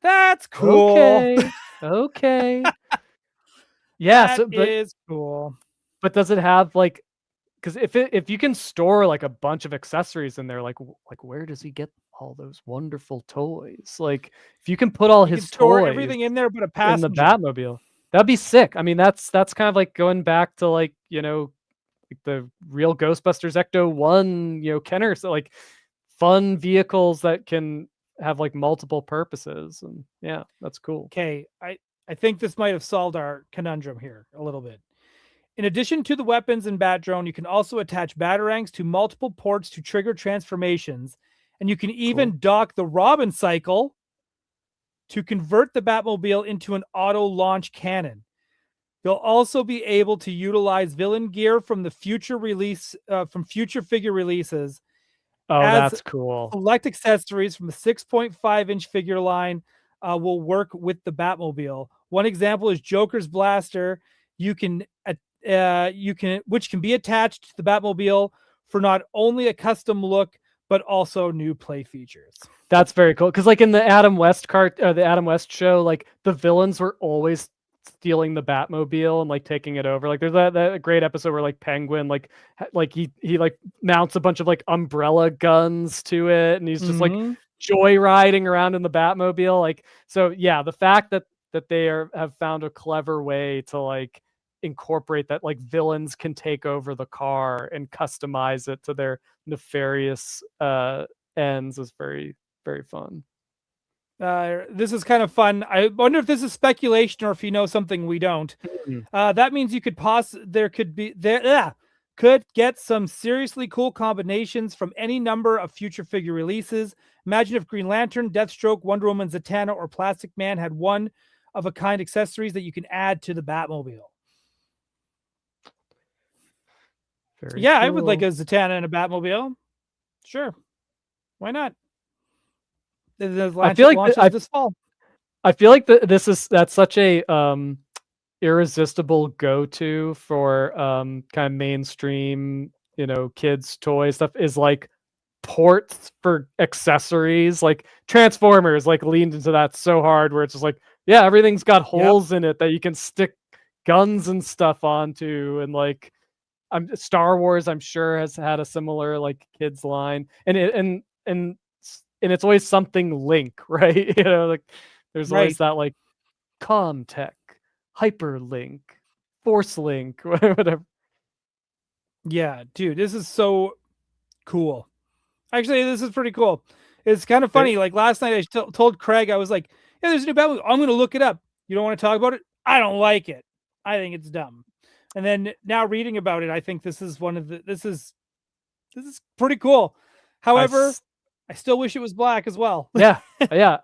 That's cool. Okay. Yeah, that is cool. But does it have like? Because if you can store like a bunch of accessories in there, like where does he get all those wonderful toys? Like if you can put all his toys, everything in there, but a passenger in the Batmobile, that'd be sick. I mean, that's kind of like going back to like like the real Ghostbusters Ecto-1, Kenner, so like fun vehicles that can have like multiple purposes, and yeah, that's cool. Okay, I think this might have solved our conundrum here a little bit. In addition to the weapons and bat drone, you can also attach batarangs to multiple ports to trigger transformations, and you can even dock the Robin cycle to convert the Batmobile into an auto launch cannon. You'll also be able to utilize villain gear from the future figure releases. Oh, that's cool. Select accessories from the 6.5-inch figure line will work with the Batmobile. One example is Joker's blaster. Which can be attached to the Batmobile for not only a custom look but also new play features. That's very cool, because like in the Adam West show, like the villains were always stealing the Batmobile and like taking it over. Like there's that great episode where like Penguin like he like mounts a bunch of like umbrella guns to it, and he's just like joyriding around in the Batmobile. Like, so yeah, the fact that they have found a clever way to like incorporate that like villains can take over the car and customize it to their nefarious ends is very, very fun. This is kind of fun. I wonder if this is speculation or if you know something we don't. That means you could could get some seriously cool combinations from any number of future figure releases. Imagine if Green Lantern, Deathstroke, Wonder Woman, Zatanna, or Plastic Man had one of a kind accessories that you can add to the Batmobile. Very Yeah, cool. I would like a Zatanna and a Batmobile. Sure. Why not? I feel like this fall. I feel like that's such a irresistible go-to for kind of mainstream, kids toy stuff is like ports for accessories. Like Transformers like leaned into that so hard where it's just like, yeah, everything's got holes in it that you can stick guns and stuff onto, and like Star Wars I'm sure has had a similar like kids line, and it's always something Link, right? Like there's always that like Comtech, Hyperlink, Force Link, whatever. Yeah, dude, this is so cool. Actually, this is pretty cool. It's kind of funny. Like last night, I told Craig, I was like, yeah, there's a new Batmobile. I'm going to look it up. You don't want to talk about it? I don't like it. I think it's dumb. And then now reading about it, I think this is this is pretty cool. However, I still wish it was black as well. Yeah.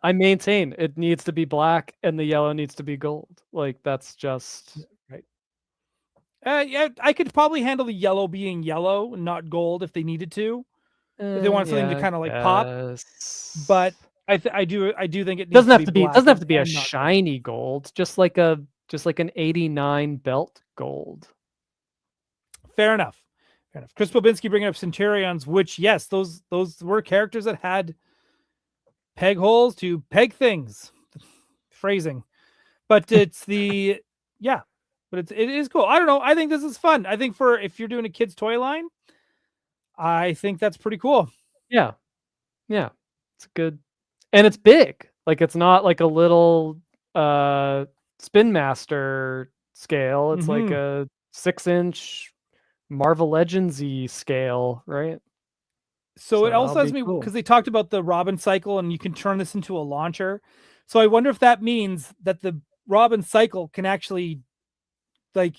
I maintain it needs to be black and the yellow needs to be gold. Like that's just right. Yeah, I could probably handle the yellow being yellow and not gold if they needed to. If they want something to kind of like pop. But I do think it doesn't have to be doesn't have to be a shiny gold, just like an 89 belt gold. Fair enough. Chris Bobinski bringing up Centurions, which yes, those were characters that had peg holes to peg things. Phrasing, but it's it is cool. I don't know. I think this is fun. I think if you're doing a kids toy line, I think that's pretty cool. Yeah, it's good, and it's big. Like it's not like a little Spin Master scale. It's like a 6-inch Marvel Legends-y scale, right? So it also has me because they talked about the Robin cycle, and you can turn this into a launcher. So I wonder if that means that the Robin cycle can actually like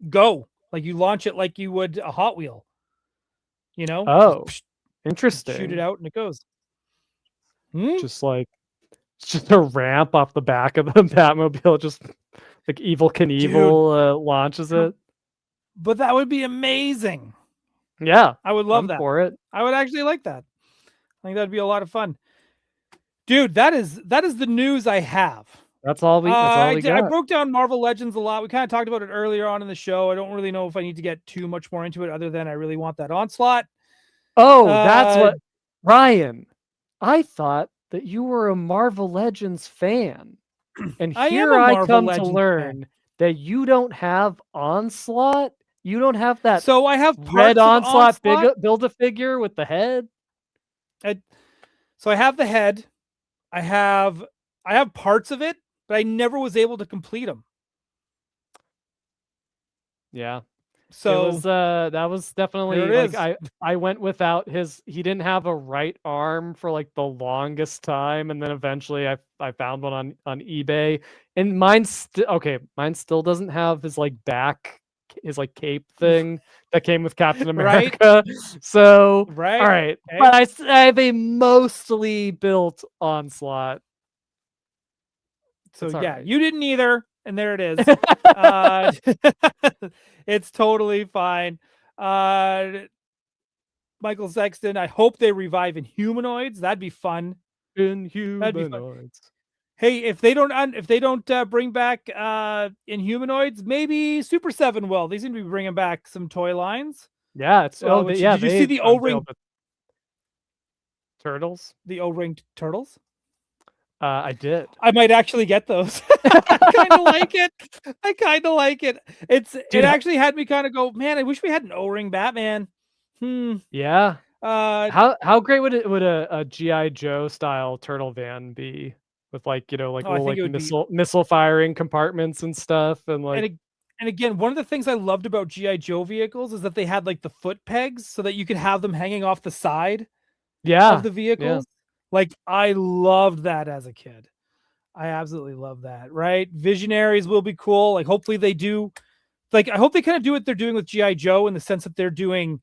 go, like you launch it like you would a Hot Wheel. Oh, interesting. Shoot it out and it goes. Just a ramp off the back of the Batmobile, just like Evil Knievel launches it. But that would be amazing. Yeah, I would love that. For it. I would actually like that. I think that'd be a lot of fun. Dude, that is the news I have. That's all we got. I broke down Marvel Legends a lot. We kind of talked about it earlier on in the show. I don't really know if I need to get too much more into it other than I really want that Onslaught. Oh, that's what Ryan. I thought that you were a Marvel Legends fan. And here I come to learn that you don't have Onslaught. You don't have that. So I have red Onslaught Build-A-Figure with the head. So I have the head. I have parts of it, but I never was able to complete them. Yeah. So that was definitely like I went without his. He didn't have a right arm for like the longest time, and then eventually I found one on eBay, and mine still doesn't have his like back, his like cape thing that came with Captain America. Right? So all right, okay. But I have a mostly built Onslaught. So yeah, you didn't either. And there it is. It's totally fine. Michael Sexton, I hope they revive Inhumanoids. That'd be fun. Inhumanoids. Hey, if they don't bring back Inhumanoids, maybe Super 7 will. They seem to be bringing back some toy lines. Yeah, did you see the O-ring turtles? The O-ring turtles? I did. I might actually get those. I kind of like it. It actually had me kind of go, man, I wish we had an O-ring Batman. Yeah. How great would a G.I. Joe style turtle van be with missile firing compartments and stuff, and like And again, one of the things I loved about GI Joe vehicles is that they had like the foot pegs so that you could have them hanging off the side of the vehicles. Like I loved that as a kid. I absolutely love that. Right? Visionaries will be cool. Like hopefully they do. Like I hope they kind of do what they're doing with GI Joe in the sense that they're doing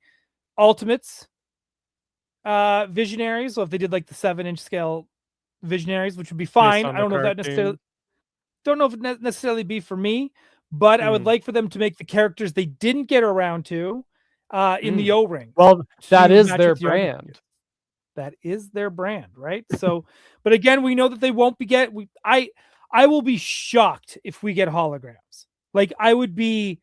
Ultimates Visionaries. So if they did like the 7-inch scale Visionaries, which would be fine. I don't know if that necessarily necessarily be for me, but I would like for them to make the characters they didn't get around to in the O-ring. Well, that is their brand. That is their brand, right? So, but again, we know that they won't be I will be shocked if we get holograms. Like I would be.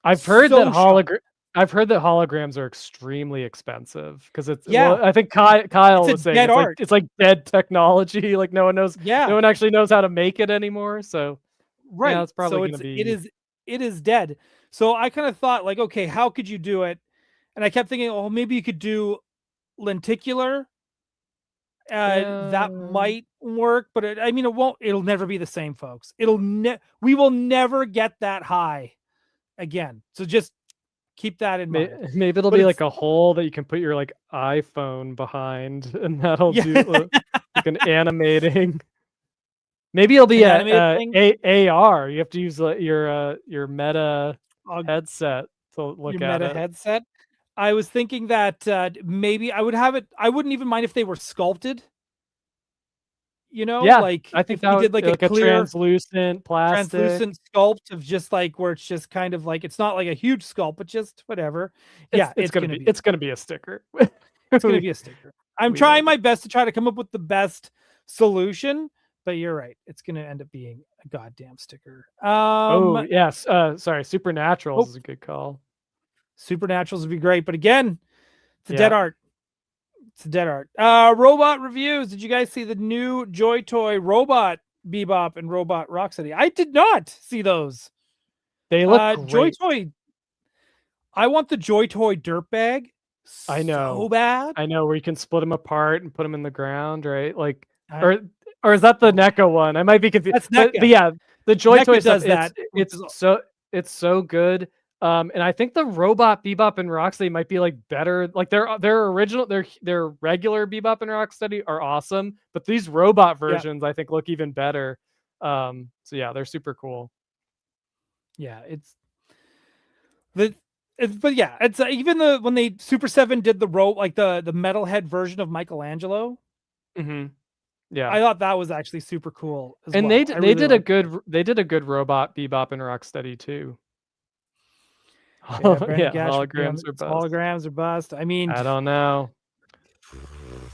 I've heard that holograms are extremely expensive because it's. Yeah. Well, I think Kyle was saying it's like dead technology. Like no one knows. Yeah. No one actually knows how to make it anymore. So. Right. Yeah, it's probably going to be. It is dead. So I kind of thought like, okay, how could you do it? And I kept thinking, oh, maybe you could do lenticular. That might work, but it won't. It'll never be the same, folks. We will never get that high again. So just keep that in mind. Maybe it'll be like a hole that you can put your like iPhone behind, and that'll do like an animating. Maybe it'll be a AR. You have to use your Meta headset to look your at Meta it. headset. I was thinking that maybe I would have it. I wouldn't even mind if they were sculpted. Like I think that we did like a clear, translucent plastic, sculpt of just like where it's just kind of like it's not like a huge sculpt, but just whatever. It's gonna be a sticker. It's gonna be a sticker. I'm trying my best to try to come up with the best solution. But you're right. It's going to end up being a goddamn sticker. Oh, yes. Sorry. Supernaturals is a good call. Supernaturals would be great. But again, it's a dead art. It's a dead art. Robot reviews. Did you guys see the new Joy Toy Robot Bebop and Robot Rocksteady? I did not see those. They look great. Joy Toy. I want the Joy Toy Dirtbag. I know. So bad. I know, where you can split them apart and put them in the ground, right? Like, or is that the NECA one? I might be confused. That's NECA. But yeah, the Joy NECA Toy does stuff, that. it's so good. And I think the Robot Bebop and Rocksteady might be like better. Like their original, their regular Bebop and Rocksteady are awesome, but these robot versions I think look even better. So yeah, they're super cool. Yeah, but yeah, it's even when they Super 7 did the the metalhead version of Michelangelo. Mm-hmm. Yeah, I thought that was actually super cool. And they did a good Robot Bebop and Rocksteady too. Holograms are bust. Holograms are bust. I mean, I don't know.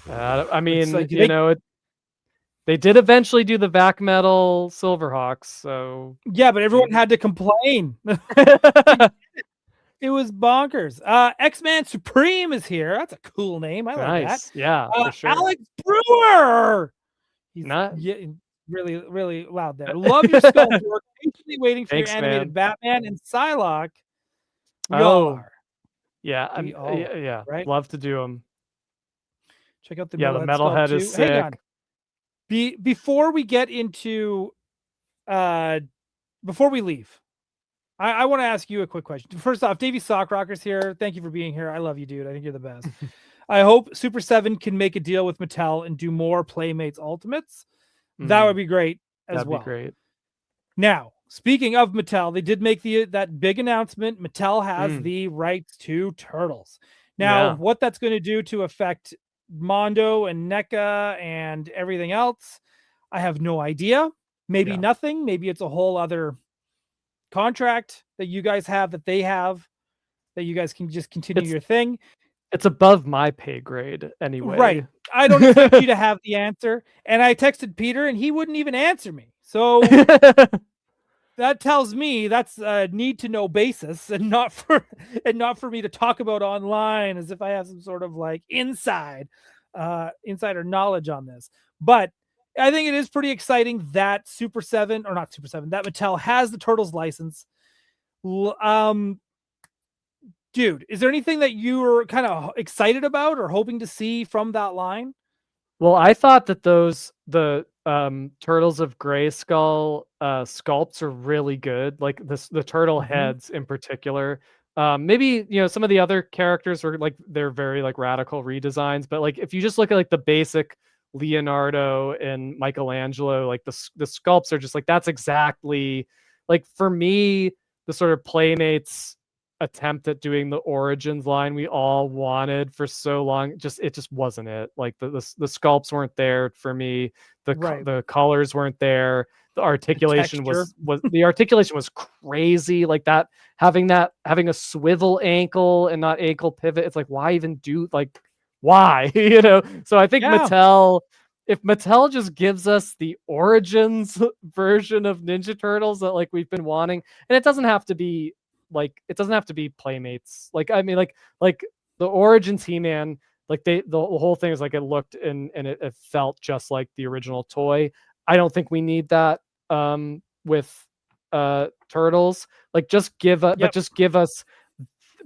I mean, they did eventually do the back metal Silverhawks. So yeah, but everyone had to complain. It was bonkers. X-Man Supreme is here. That's a cool name. I like that. Yeah, for sure. Alex Brewer. He's really, really loud there. Love your sculpt work. Patiently waiting for your animated Batman and Psylocke. We all are. Yeah, right? Love to do them. Check out the the metalhead is sick. Hang on. Before we get into before we leave, I want to ask you a quick question. First off, Davey Sockrocker's here. Thank you for being here. I love you, dude. I think you're the best. I hope Super 7 can make a deal with Mattel and do more Playmates Ultimates. That would be great as well. That'd be great. Now, speaking of Mattel, they did make that big announcement. Mattel has the rights to Turtles. Now, what that's going to do to affect Mondo and NECA and everything else, I have no idea. Maybe nothing. Maybe it's a whole other contract that you guys have, that they have, that you guys can just continue your thing. It's above my pay grade anyway. Right. I don't expect you to have the answer. And I texted Peter and he wouldn't even answer me. So that tells me that's a need to know basis and not for me to talk about online as if I have some sort of like insider knowledge on this. But I think it is pretty exciting that that Mattel has the Turtles license. Dude, is there anything that you were kind of excited about or hoping to see from that line? Well, I thought that the Turtles of Grayskull sculpts are really good. Like the turtle heads in particular. Maybe some of the other characters were like they're very like radical redesigns, but like if you just look at like the basic Leonardo and Michelangelo, like the sculpts are just like that's exactly like for me the sort of Playmates attempt at doing the origins line we all wanted for so long. It just wasn't it. Like the sculpts weren't there for me. The colors weren't there. The articulation was the articulation was crazy. Like that having a swivel ankle and not ankle pivot. It's like why even do like why So I think if Mattel just gives us the origins version of Ninja Turtles that like we've been wanting, and it doesn't have to be Playmates. Like I mean, like the Origins He-Man, like the whole thing is like it looked and it felt just like the original toy. I don't think we need that with Turtles. Like just give us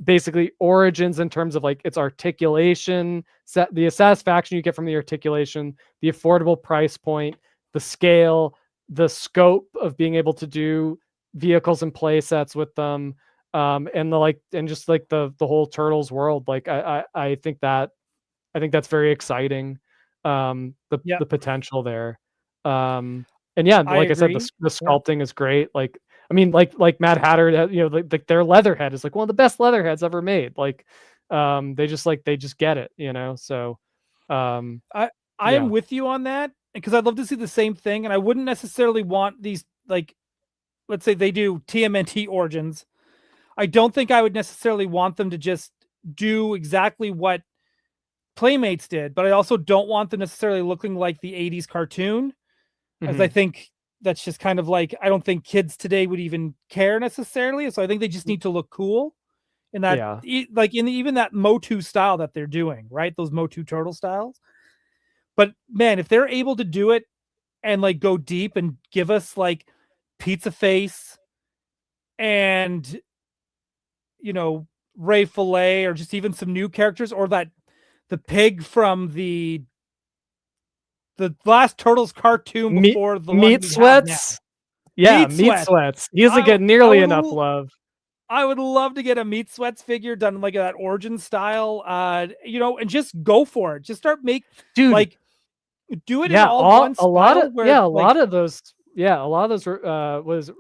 basically origins in terms of like its articulation, the satisfaction you get from the articulation, the affordable price point, the scale, the scope of being able to do vehicles and play sets with them, and just the whole Turtles world. Like I think that's very exciting. The potential there. And yeah, like I said, the sculpting is great. Like I mean, like Mad Hatter, like their Leatherhead is like one of the best Leatherheads ever made. Like, they just get it, So, I am with you on that because I'd love to see the same thing, and I wouldn't necessarily want these like, let's say they do TMNT Origins. I don't think I would necessarily want them to just do exactly what Playmates did, but I also don't want them necessarily looking like the 80s cartoon, as I think that's just kind of like, I don't think kids today would even care necessarily. So I think they just need to look cool in that, like in even that Motu style that they're doing, right? Those Motu turtle styles. But man, if they're able to do it and like go deep and give us like Pizza Face and, Ray Fillet, or just even some new characters, or the pig from the last Turtles cartoon before the Meat Sweats. Yeah, Meat Sweats. He doesn't get nearly enough love. I would love to get a Meat Sweats figure done like that origin style, and just go for it. Just start do it in all one style. A lot of those was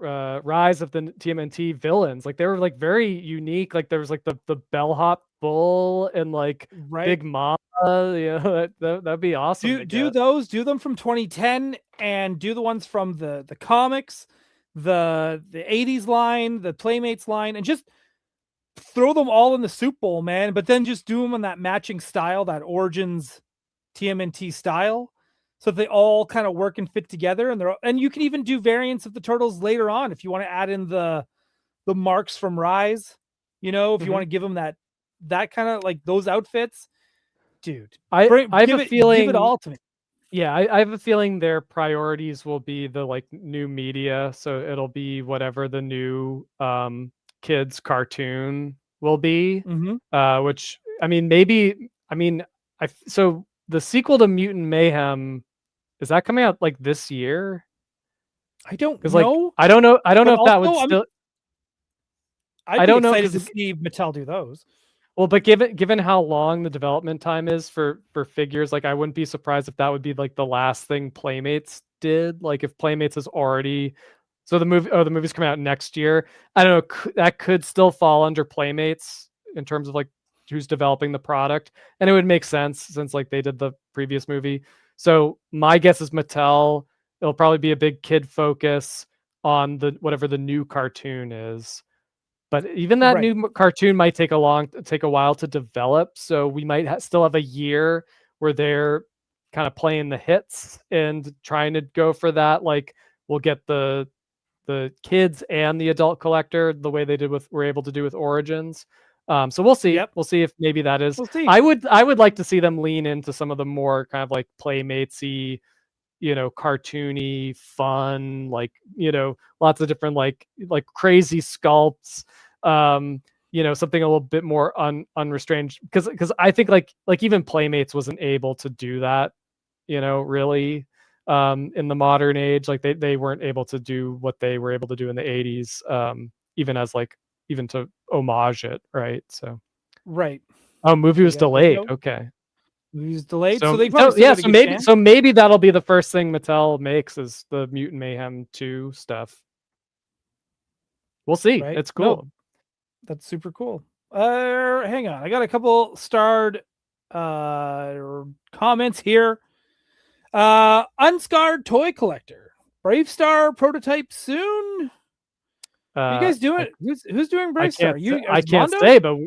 Rise of the TMNT villains. Like they were like very unique. Like there was like the bellhop bull and like Big Mama. That'd be awesome. Do them from 2010 and do the ones from the comics, the 80s line, the Playmates line, and just throw them all in the soup bowl, man. But then just do them in that matching style, that Origins TMNT style, so they all kind of work and fit together. And you can even do variants of the Turtles later on if you want to add in the marks from Rise. If you want to give them that kind of like those outfits, dude. I have a feeling. Give it all to me. Yeah, I have a feeling their priorities will be the like new media. So it'll be whatever the new kids cartoon will be. Which I mean, so the sequel to Mutant Mayhem, is that coming out like this year? I don't know. Like, I don't know if that would still. I don't know. Excited to see Mattel do those. Well, but given how long the development time is for figures, like I wouldn't be surprised if that would be like the last thing Playmates did. Like if Playmates is already, so the movie's coming out next year. I don't know, that could still fall under Playmates in terms of like who's developing the product, and it would make sense since like they did the previous movie. So my guess is Mattel. It'll probably be a big kid focus on whatever the new cartoon is. But even that new cartoon might take a while to develop. So we might still have a year where they're kind of playing the hits and trying to go for that. Like we'll get the kids and the adult collector the way they were able to do with Origins. So we'll see. We'll see if maybe that is. We'll see. I would like to see them lean into some of the more kind of like Playmatesy, cartoony, fun, like, lots of different like crazy sculpts, something a little bit more unrestrained, because I think like even Playmates wasn't able to do that, really. in the modern age. Like they weren't able to do what they were able to do in the 80s, even to homage it, right? So Right. movie was Yeah, there you delayed. go. Okay. Movie was delayed, so So, they probably still yeah, got a so good maybe chance. so maybe that'll be the first thing Mattel makes is the Mutant Mayhem 2 stuff. We'll see. Right? It's No, cool. that's super cool. Hang on. I got a couple starred comments here. Unscarred toy collector. Brave Star prototype soon. Are you guys doing it? Who's doing Brave Star? I can't Mondo? say, but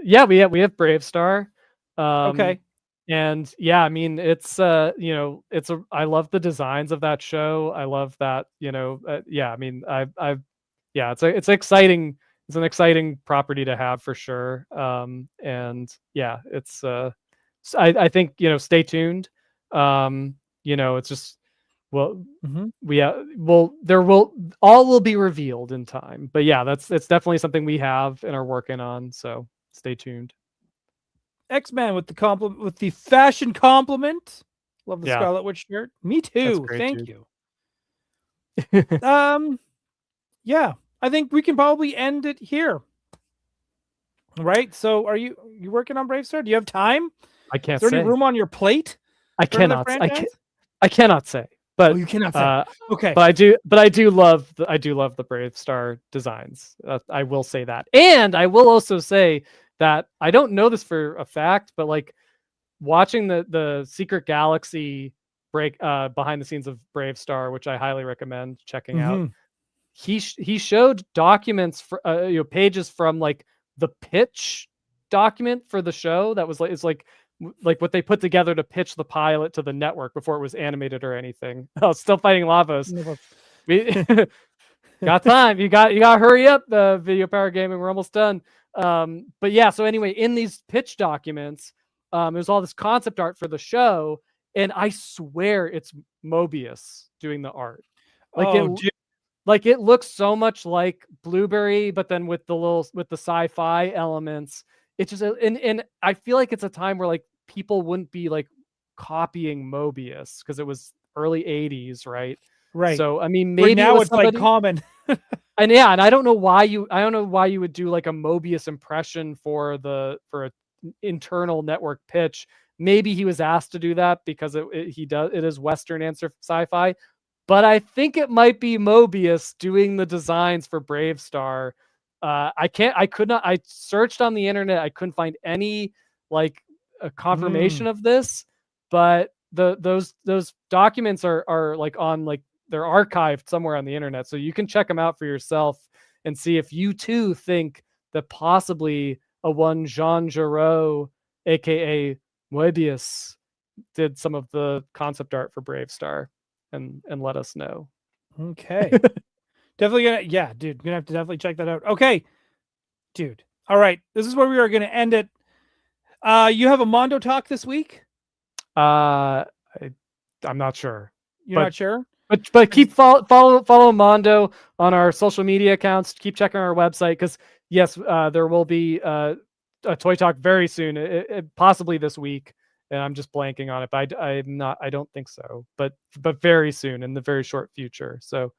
yeah, we have Brave Star. Okay. And yeah, I mean, it's I love the designs of that show. I love that, yeah, I mean, yeah, it's exciting. It's an exciting property to have for sure. And yeah, it's I think, stay tuned. It's just, well, there will all will be revealed in time. But yeah, it's definitely something we have and are working on. So stay tuned. X-Man with the fashion compliment. Love the Yeah. Scarlet Witch shirt. Me That's too. great, Thank dude. you. Yeah, I think we can probably end it here. Right? So are you working on Brave Star? Do you have time? I can't Is there say. any room on your plate? I for another cannot. franchise? I cannot say. But Oh, you cannot say. Okay. But I do love the Brave Star designs. I will say that. And I will also say that I don't know this for a fact, but like watching the Secret Galaxy behind the scenes of Brave Star, which I highly recommend checking out. He showed documents for pages from like the pitch document for the show that was like what they put together to pitch the pilot to the network before it was animated or anything. Oh, Still Fighting Lavos. We got time. You got to hurry up, Video Power Gaming. We're almost done. But yeah, so anyway, in these pitch documents, there's all this concept art for the show, and I swear it's Mobius doing the art. Like it looks so much like Blueberry, but then with the sci-fi elements. It's just and I feel like it's a time where like people wouldn't be like copying Mobius because it was early 80s, right? Right. So I mean, maybe now it's like common. And yeah, and I don't know why you would do like a Mobius impression for an internal network pitch. Maybe he was asked to do that because it is Western answer sci-fi. But I think it might be Mobius doing the designs for Brave Star. I searched on the internet. I couldn't find any like a confirmation of this, but those documents are like on like they're archived somewhere on the internet. So you can check them out for yourself and see if you too think that possibly a one Jean Giraud, aka Mobius, did some of the concept art for Brave Star. And let us know. Okay. Definitely gonna have to definitely check that out. Okay, dude. All right. This is where we are gonna end it. You have a Mondo talk this week? I'm not sure. You're not sure? But keep follow Mondo on our social media accounts. Keep checking our website because yes, there will be a toy talk very soon, possibly this week. And I'm just blanking on it, but I don't think so, but very soon in the very short future. So,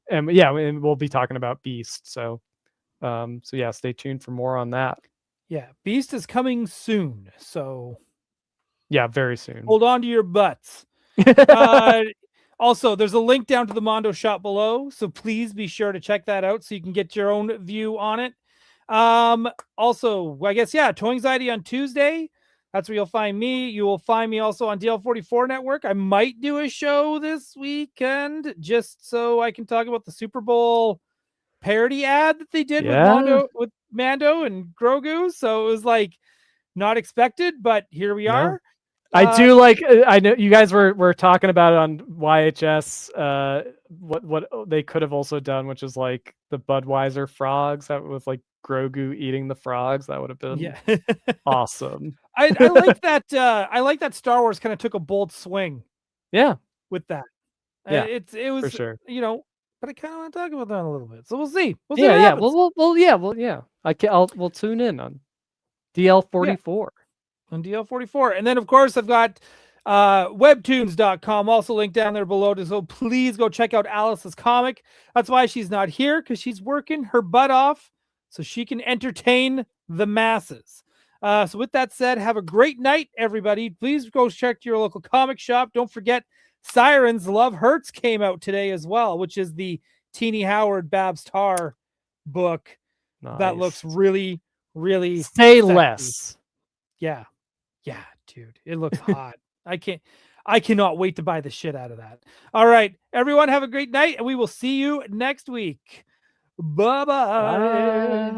and we'll be talking about Beast. So yeah, stay tuned for more on that. Yeah. Beast is coming soon. So yeah, very soon. Hold on to your butts. Also, there's a link down to the Mondo Shop below. So please be sure to check that out so you can get your own view on it. Also, I guess, Toy Anxiety on Tuesday. That's where you'll find me. You will find me also on DL44 Network. I might do a show this weekend just so I can talk about the Super Bowl parody ad that they did with Mando and Grogu. So it was like not expected, but here we are. I do like. I know you guys were talking about it on YHS. What they could have also done, which is like the Budweiser frogs with like Grogu eating the frogs. That would have been awesome. I like that. I like that Star Wars kind of took a bold swing. Yeah, with that. Yeah, it was for sure. But I kind of want to talk about that a little bit. So we'll see. We'll see. Yeah. We'll tune in on DL44. On DL44, and then of course I've got Webtoons.com, also linked down there below. So please go check out Alice's comic. That's why she's not here, because she's working her butt off so she can entertain the masses. So with that said, have a great night, everybody. Please go check your local comic shop. Don't forget, Sirens Love Hurts came out today as well, which is the Teenie Howard Babs Tarr book. That looks really, really Say sexy. less. Yeah, dude, it looks hot. I cannot wait to buy the shit out of that. All right, everyone, have a great night, and we will see you next week. Bye-bye. Bye.